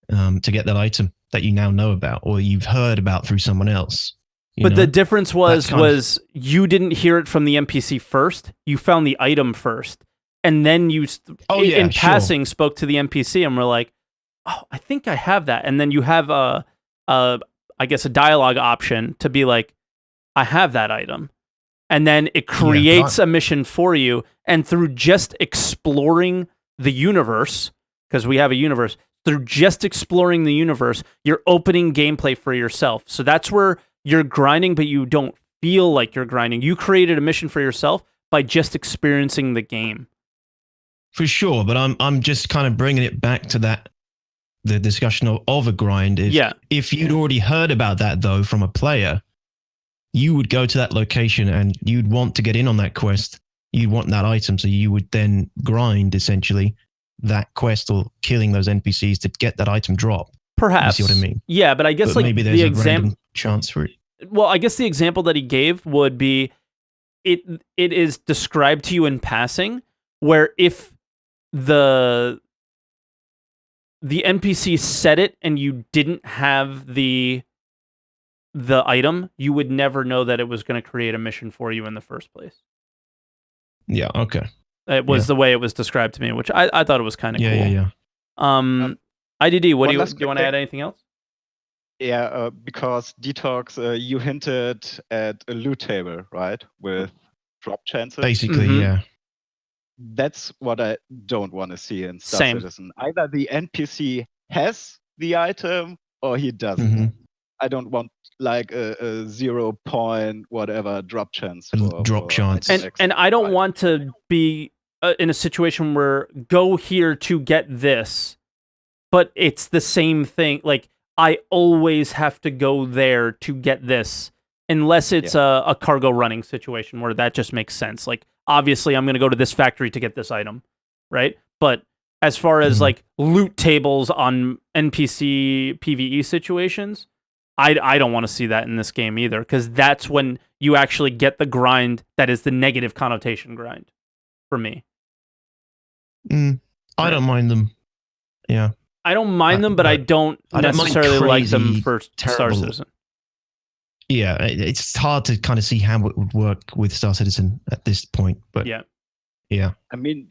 item that you now know about or you've heard about through someone else. But the difference was you didn't hear it from the NPC first. You found the item first, and then you in passing spoke to the NPC and were like, "Oh, I think I have that." And then you have I guess a dialogue option to be like, I have that item. And then it creates a mission for you. And through just exploring the universe, because we have a universe, through just exploring the universe, you're opening gameplay for yourself. So that's where you're grinding, but you don't feel like you're grinding. You created a mission for yourself by just experiencing the game. For sure. But I'm just kind of bringing it back to that. The discussion of a grind is if you'd already heard about that, though, from a player, you would go to that location and you'd want to get in on that quest. You'd want that item. So you would then grind, essentially, that quest or killing those NPCs to get that item drop. Perhaps. You see what I mean? Yeah, but I guess like maybe there's the a random chance for it. Well, I guess the example that he gave would be it is described to you in passing, where if the NPC said it and you didn't have the item, you would never know that it was going to create a mission for you in the first place. Yeah, okay. It was the way it was described to me, which I thought it was kind of cool. Yeah. IDD, what do you want to add anything else? Yeah, because Dtox, you hinted at a loot table, right? With drop chances. Basically, yeah. That's what I don't want to see in Star Citizen. Either the NPC has the item or he doesn't. Mm-hmm. I don't want like a 0 point whatever drop chance. Chance. And I don't want to be in a situation where go here to get this, but it's the same thing. Like I always have to go there to get this unless it's a cargo running situation where that just makes sense. Like, obviously, I'm going to go to this factory to get this item, right? But as far as like loot tables on NPC PvE situations, I don't want to see that in this game either, because that's when you actually get the grind that is the negative connotation grind for me. I don't mind them. Yeah. I don't mind them, but I don't necessarily like them for Star Citizen. Yeah, it's hard to kind of see how it would work with Star Citizen at this point, but yeah. I mean,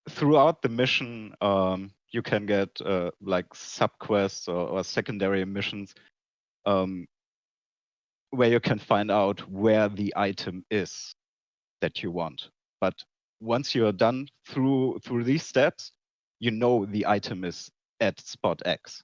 throughout the mission, you can get like sub-quests or secondary missions where you can find out where the item is that you want. But once you are done through these steps, you know the item is at spot X,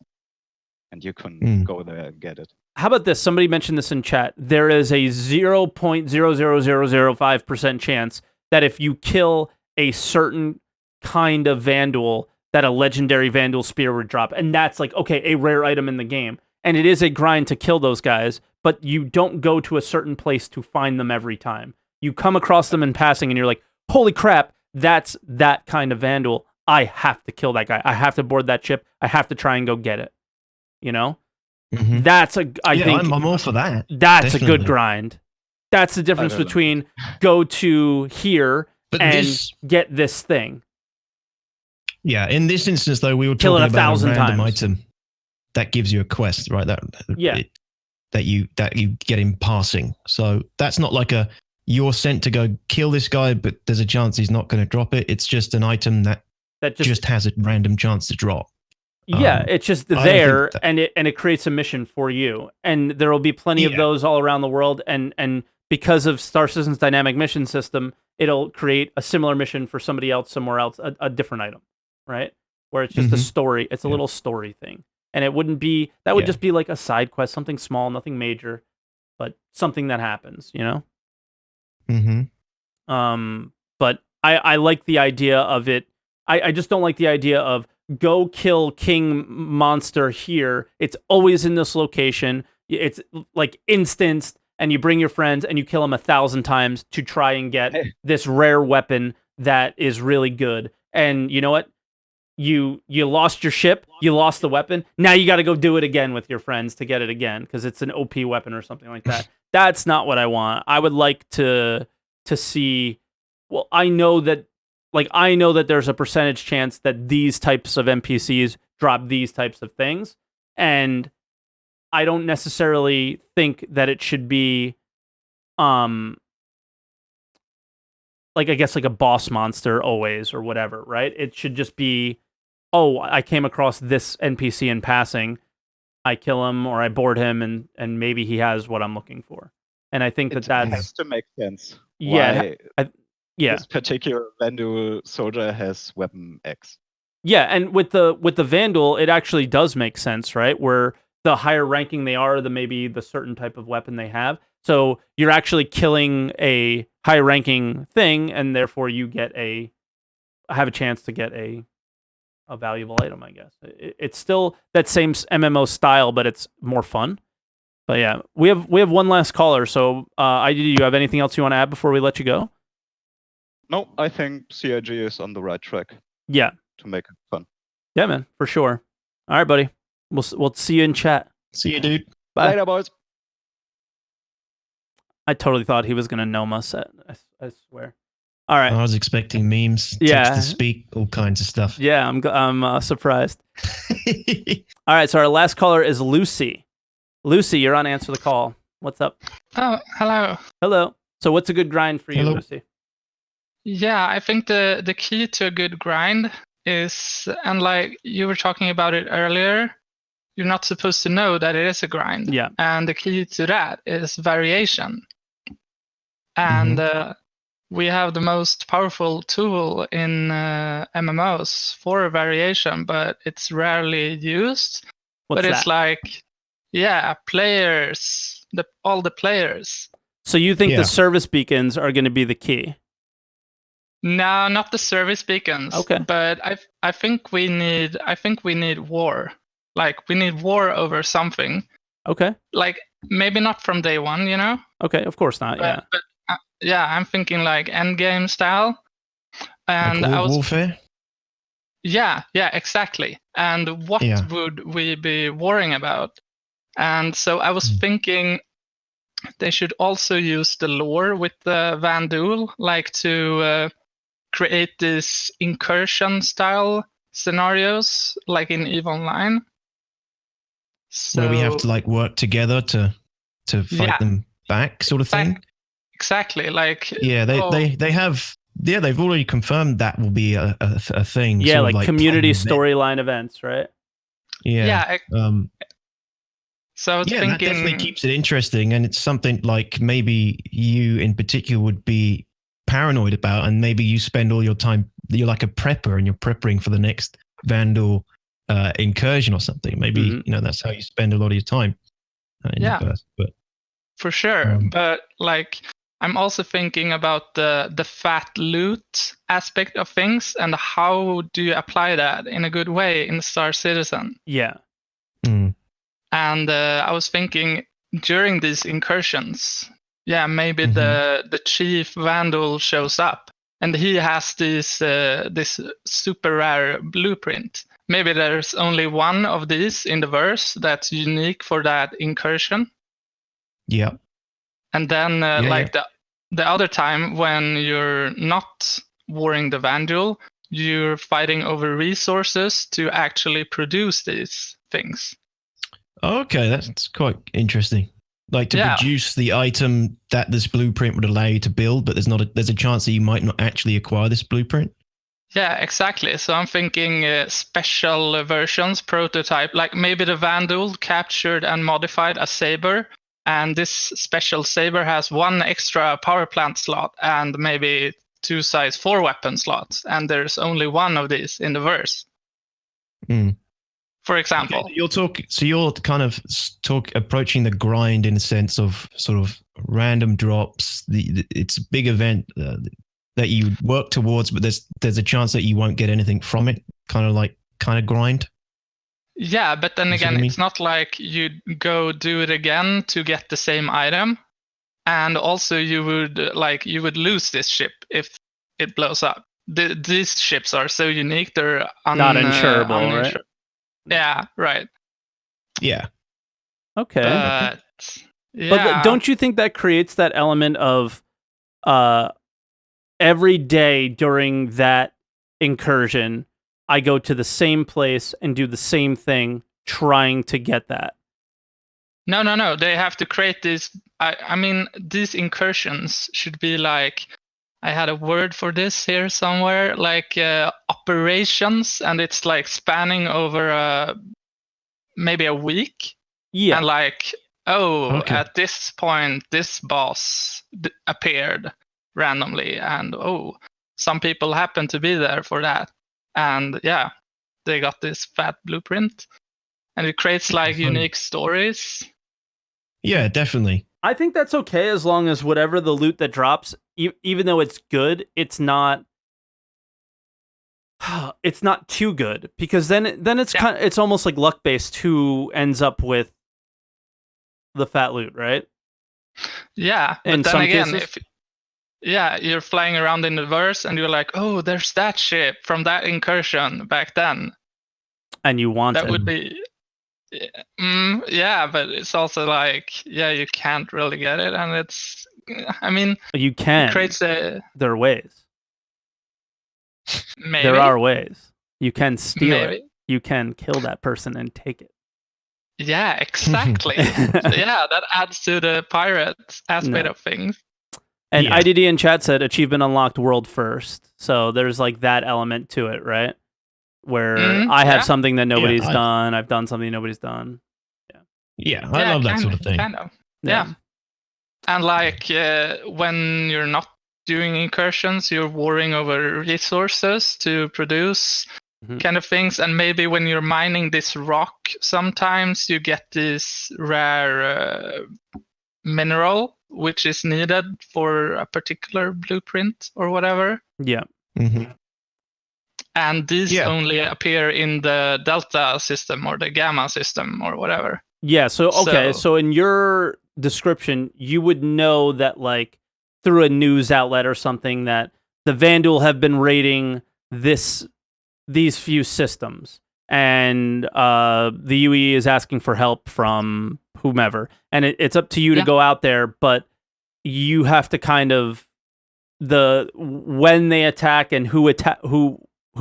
and you can go there and get it. How about this? Somebody mentioned this in chat. There is a 0.00005% chance that if you kill a certain kind of Vandal, that a legendary Vandal spear would drop. And that's like, okay, a rare item in the game. And it is a grind to kill those guys, but you don't go to a certain place to find them every time. You come across them in passing and you're like, holy crap, that's that kind of Vandal. I have to kill that guy. I have to board that ship. I have to try and go get it. You know? That's I think I'm all for that. That's definitely a good grind. That's the difference between go to here and get this thing. Yeah, in this instance though, we were talking about a random item that gives you a quest, right? That you get in passing. So that's not like you're sent to go kill this guy, but there's a chance he's not going to drop it. It's just an item that just has a random chance to drop. Yeah, it's just there, and it creates a mission for you, and there will be plenty of those all around the world, and because of Star Citizen's dynamic mission system, it'll create a similar mission for somebody else somewhere else, a different item, right? Where it's just a story, it's a little story thing, and it wouldn't be that would just be like a side quest, something small, nothing major, but something that happens, you know. But I like the idea of it. I just don't like the idea of go kill King Monster here. It's always in this location. It's like instanced, and you bring your friends and you kill him 1,000 times to try and get this rare weapon that is really good. And you know what? You lost your ship, you lost the weapon. Now you got to go do it again with your friends to get it again because it's an OP weapon or something like that. That's not what I want. I would like to see. Well, I know that there's a percentage chance that these types of NPCs drop these types of things, and I don't necessarily think that it should be, like I guess like a boss monster always or whatever, right? It should just be, oh, I came across this NPC in passing, I kill him or I board him, and maybe he has what I'm looking for, and I think that has to make sense. Yeah. This particular Vandal soldier has weapon X. Yeah, and with the Vandal, it actually does make sense, right? Where the higher ranking they are, maybe the certain type of weapon they have. So you're actually killing a high ranking thing, and therefore you have a chance to get a valuable item, I guess. It's still that same MMO style, but it's more fun. But yeah, we have one last caller. So do you have anything else you want to add before we let you go? No, I think CIG is on the right track. Yeah. To make it fun. Yeah, man, for sure. All right, buddy. We'll see you in chat. See you, dude. Bye. Later, boys. I totally thought he was going to gnome us. I swear. All right. I was expecting memes, text to speak, all kinds of stuff. Yeah, I'm surprised. All right, so our last caller is Lucy. Lucy, you're on Answer the Call. What's up? Oh, hello. Hello. So what's a good grind for you, Lucy? Yeah, I think the key to a good grind is, and like you were talking about it earlier, you're not supposed to know that it is a grind. Yeah. And the key to that is variation. And we have the most powerful tool in MMOs for variation, but it's rarely used. What's that? It's like, players, all the players. So you think the service beacons are going to be the key? No, not the service beacons. Okay. But I think we need war. Like we need war over something. Okay. Like maybe not from day one, you know. Okay, of course not. Yeah. But yeah, I'm thinking like Endgame style. And like I was warfare. Yeah, exactly. And what Yeah. would we be worrying about? And so I was thinking they should also use the lore with the Vandul, like to create these incursion style scenarios, like in EVE Online. So Where we have to like work together to fight Yeah. them back, sort of thing. Exactly. Like Yeah, they have. Yeah, they've already confirmed that will be a thing. Yeah, sort of like community playing event. storyline events, right? Yeah. So I was Yeah, thinking, that definitely keeps it interesting, and it's something like maybe you in particular would be paranoid about, and maybe you spend all your time. You're like a prepper, and you're prepping for the next Vandal incursion or something. Maybe that's how you spend a lot of your time in the first. But for sure, but like I'm also thinking about the fat loot aspect of things, and how do you apply that in a good way in Star Citizen? Yeah. And I was thinking during these incursions, maybe the chief Vandal shows up, and he has this super rare blueprint. Maybe there's only one of these in the verse that's unique for that incursion. Yeah. And then the other time when you're not warring the Vandal, you're fighting over resources to actually produce these things. Okay, that's quite interesting. Like to produce the item that this blueprint would allow you to build, but there's a chance that you might not actually acquire this blueprint. Yeah, exactly. So I'm thinking special versions, prototype, like maybe the Vandal captured and modified a saber, and this special saber has one extra power plant slot and maybe 2 size 4 weapon slots, and there's only one of these in the verse. For example. Okay, you're kind of approaching the grind in a sense of sort of random drops. It's a big event that you work towards, but there's a chance that you won't get anything from it. Kind of grind. Yeah, but then again, it's not like you go do it again to get the same item, and also you would lose this ship if it blows up. These ships are so unique; they're not insurable, right? Yeah, right. Yeah. Okay. But don't you think that creates that element of every day during that incursion, I go to the same place and do the same thing trying to get that? No. They have to create this. I mean, these incursions should be like, I had a word for this here somewhere, like operations, and it's like spanning over maybe a week. Yeah. And like, at this point, this boss appeared randomly, and some people happen to be there for that. And they got this fat blueprint, and it creates like unique stories. Yeah, definitely. I think that's okay as long as whatever the loot that drops, even though it's good, it's not too good, because then it's it's almost like luck based who ends up with the fat loot, right? Yeah, but in then some again, cases. you're flying around in the verse and you're like, oh, there's that ship from that incursion back then, and you want that it. would be. But it's also like, you can't really get it, and it's, I mean, you can. It creates there are ways. Maybe there are ways. You can steal it. You can kill that person and take it. Yeah, exactly. That adds to the pirate aspect of things. And IDD in chat said achievement unlocked world first. So there's like that element to it, right? Where I have something that nobody's done. I've done something nobody's done. Yeah, I love that sort of thing. Kind of. Yeah. And like when you're not doing incursions, you're warring over resources to produce kind of things. And maybe when you're mining this rock, sometimes you get this rare mineral which is needed for a particular blueprint or whatever. Yeah. And these only appear in the Delta system or the Gamma system or whatever. Yeah. So in your description, you would know that like through a news outlet or something that the Vandal have been raiding these few systems, and the UE is asking for help from whomever, and it's up to you to go out there, but you have to kind of when they attack and who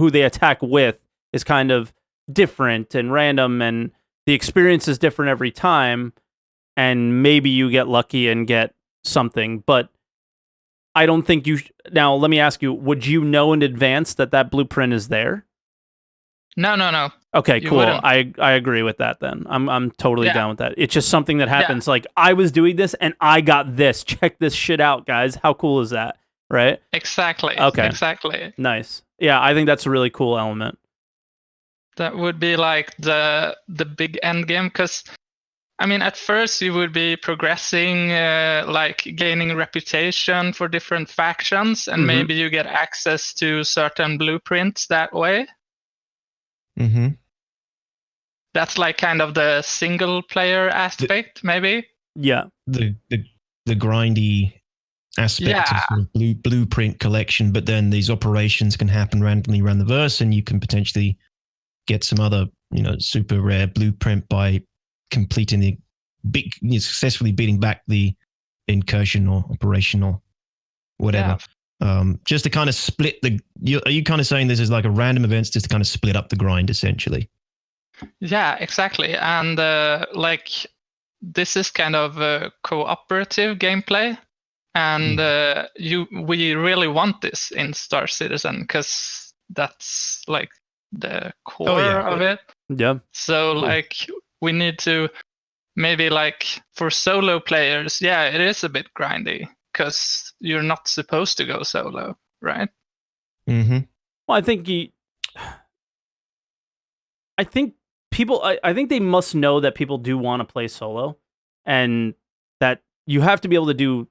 they attack with is kind of different and random, and the experience is different every time, and maybe you get lucky and get something, but I don't think you now let me ask you, would you know in advance that blueprint is there? No. Okay, You cool. wouldn't. I agree with that then. I'm totally down with that. It's just something that happens. Like I was doing this and I got this. Check this shit out, guys. How cool is that? Right? Exactly. Okay. Exactly. Nice. Yeah, I think that's a really cool element. That would be like the big end game, because I mean, at first you would be progressing, like gaining reputation for different factions, and maybe you get access to certain blueprints that way. Mm-hmm. That's like kind of the single player aspect, maybe. Yeah. The grindy aspect of sort of blueprint collection, but then these operations can happen randomly around the verse, and you can potentially get some other, super rare blueprint by completing the successfully beating back the incursion or operation or whatever. Just to kind of split are you kind of saying this is like a random events just to kind of split up the grind essentially? Yeah, exactly. And like this is kind of a cooperative gameplay, and we really want this in Star Citizen because that's like the core of it. Yeah. So like we need to maybe like for solo players, it is a bit grindy because you're not supposed to go solo, right? Mm-hmm. Well, I think I think they must know that people do want to play solo, and that you have to be able to do.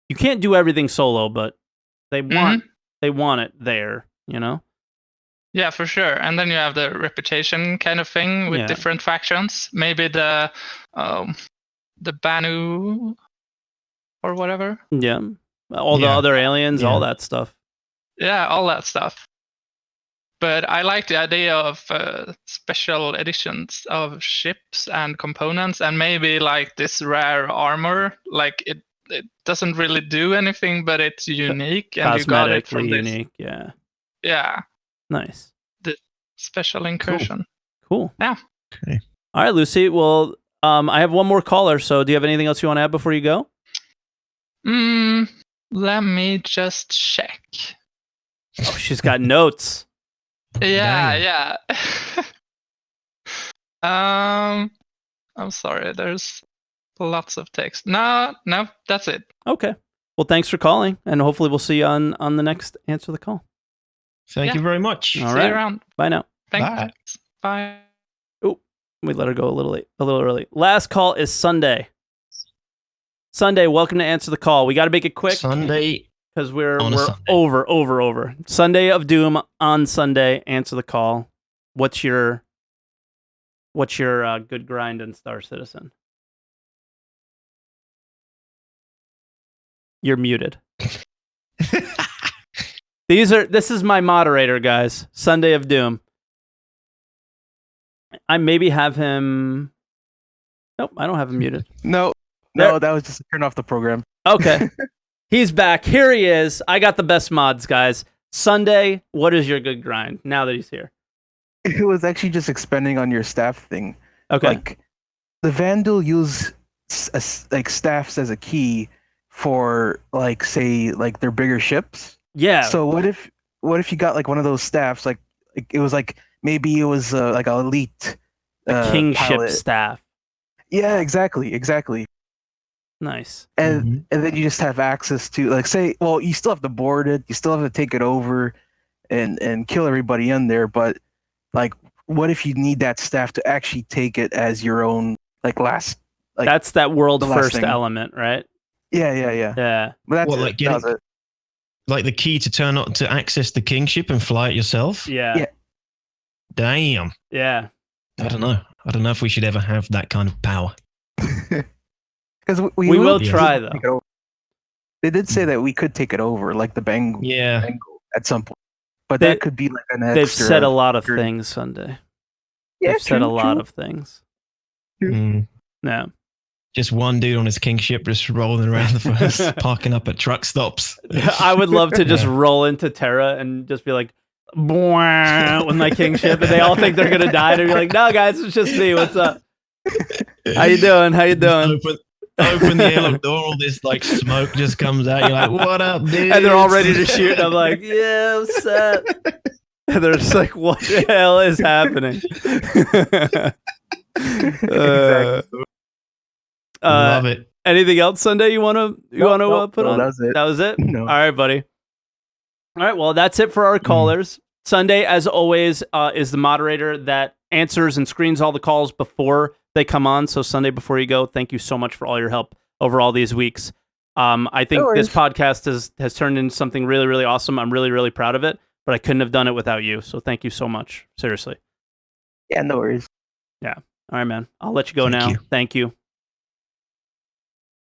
You can't do everything solo, but they want it there. Yeah, for sure. And then you have the reputation kind of thing with different factions. Maybe the Banu or whatever. Yeah, all the other aliens, all that stuff. Yeah, all that stuff. But I like the idea of special editions of ships and components, and maybe like this rare armor. Like it doesn't really do anything, but it's unique, and you got it from this. Unique. Yeah. Yeah. Nice. The special incursion. Cool. Yeah. Okay. All right, Lucy. Well, I have one more caller. So, do you have anything else you want to add before you go? Let me just check. Oh, she's got notes. Yeah. I'm sorry. There's lots of text. No, that's it. Okay. Well, thanks for calling, and hopefully we'll see you on the next Answer the Call. Thank you very much. All See right. you around. Bye now. Thanks. Bye. Oh, we let her go a little early. Last call is Sunday. Sunday, welcome to Answer the Call. We got to make it quick. Sunday. Because we're over. Sunday of Doom on Sunday. Answer the call. What's your good grind in Star Citizen? You're muted. This is my moderator, guys. Sunday of Doom. I maybe have him. Nope, I don't have him muted. No, that was just to turn off the program. Okay. He's back. Here he is. I got the best mods, guys. Sunday, what is your good grind now that he's here? It was actually just expanding on your staff thing. Okay. Like, the Vandal use like staffs as a key for like, say, like their bigger ships. Yeah. So what if you got like one of those staffs, like it was like maybe it was like an elite kingship pilot. staff. Yeah, exactly. Nice. And then you just have access to, like, say, well, you still have to board it, you still have to take it over and kill everybody in there, but like, what if you need that staff to actually take it as your own, like, last, like, that's that world first element, right? Yeah. But that's that was it. Like the key to access the kingship and fly it yourself? Yeah. Damn. Yeah. I don't know. I don't know if we should ever have that kind of power. Because we will try though. Take it over. They did say that we could take it over, like the Bengal at some point. But that could be like an extra. They've said a lot of things, Sunday. Yeah, they've said a lot of things. No. Just one dude on his kingship just rolling around the forest, parking up at truck stops. I would love to just roll into Terra and just be like, with my kingship, and they all think they're gonna die, and be like, "No, guys, it's just me. What's up? How you doing? How you doing?" Open the airlock door, all this like smoke just comes out. You're like, "What up, dude?" And they're all ready to shoot. And I'm like, "Yeah, what's up?" And they're just like, "What the hell is happening?" Love it. Anything else, Sunday? You want to put on? That was it. That was it. No. All right, buddy. All right. Well, that's it for our callers. Sunday, as always, is the moderator that answers and screens all the calls before they come on. So Sunday, before you go, thank you so much for all your help over all these weeks. I think this podcast has turned into something really, really awesome. I'm really, really proud of it, but I couldn't have done it without you. So thank you so much. Seriously. Yeah, no worries. Yeah. All right, man. I'll let you go now. Thank you.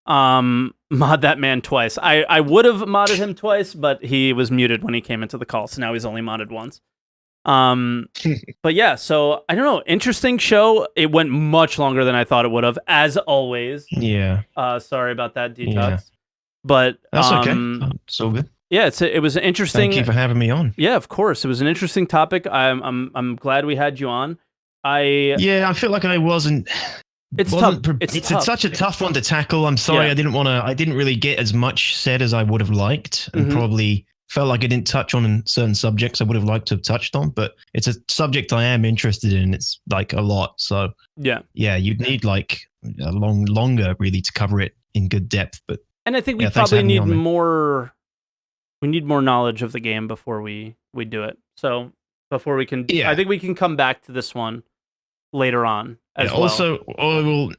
Mod that man twice. I would have modded him twice, but he was muted when he came into the call, so now he's only modded once. But yeah, so I don't know. Interesting show. It went much longer than I thought it would have, as always. Yeah. Sorry about that, Dtox. Yeah. But that's okay. It's all good. Yeah, it was interesting. Thank you for having me on. Yeah, of course. It was an interesting topic. I'm glad we had you on. I feel like I wasn't. It's tough. It's such a tough one to tackle. I'm sorry, I didn't really get as much said as I would have liked, and probably felt like I didn't touch on certain subjects I would have liked to have touched on. But it's a subject I am interested in. It's like a lot. So yeah, you'd need like a longer really to cover it in good depth. But I think we probably need more. We need more knowledge of the game before we do it. So before we can, I think we can come back to this one later on. Also,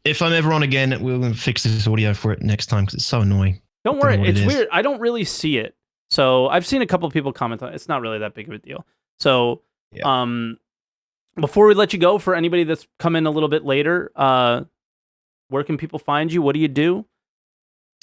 if I'm ever on again, we'll fix this audio for it next time because it's so annoying. Don't worry, it's weird. I don't really see it. So I've seen a couple of people comment on it. It's not really that big of a deal. So before we let you go, for anybody that's come in a little bit later, where can people find you? What do you do?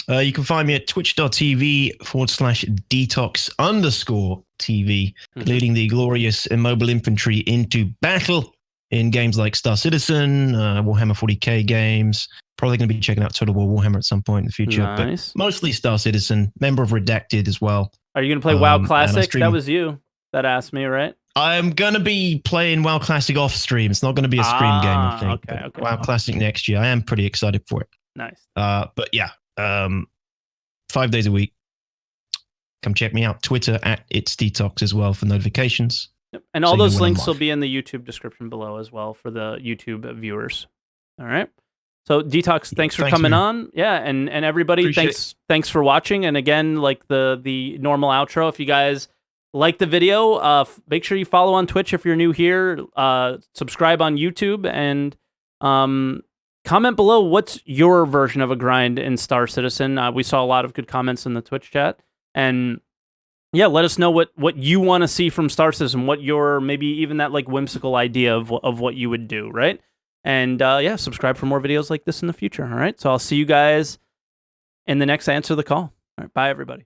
You can find me at twitch.tv/Dtox_TV, leading the glorious immobile infantry into battle in games like Star Citizen, Warhammer 40k games. Probably going to be checking out Total War Warhammer at some point in the future. Nice. But mostly Star Citizen, member of Redacted as well. Are you going to play WoW Classic? That was you that asked me, right? I'm going to be playing WoW Classic off stream. It's not going to be a stream game, I think. Okay. WoW Classic next year. I am pretty excited for it. Nice. But yeah, 5 days a week. Come check me out. Twitter @It's Dtox as well for notifications. Yep. And all those links will be in the YouTube description below as well for the YouTube viewers. All right. So Dtox, thanks for coming on. Yeah, and everybody, thanks for watching. And again, like the normal outro, if you guys like the video, make sure you follow on Twitch if you're new here. Subscribe on YouTube and comment below what's your version of a grind in Star Citizen. We saw a lot of good comments in the Twitch chat. And yeah, let us know what you want to see from Star Citizen, what your maybe even that like whimsical idea of what you would do, right? And subscribe for more videos like this in the future. All right. So I'll see you guys in the next Answer the Call. All right. Bye, everybody.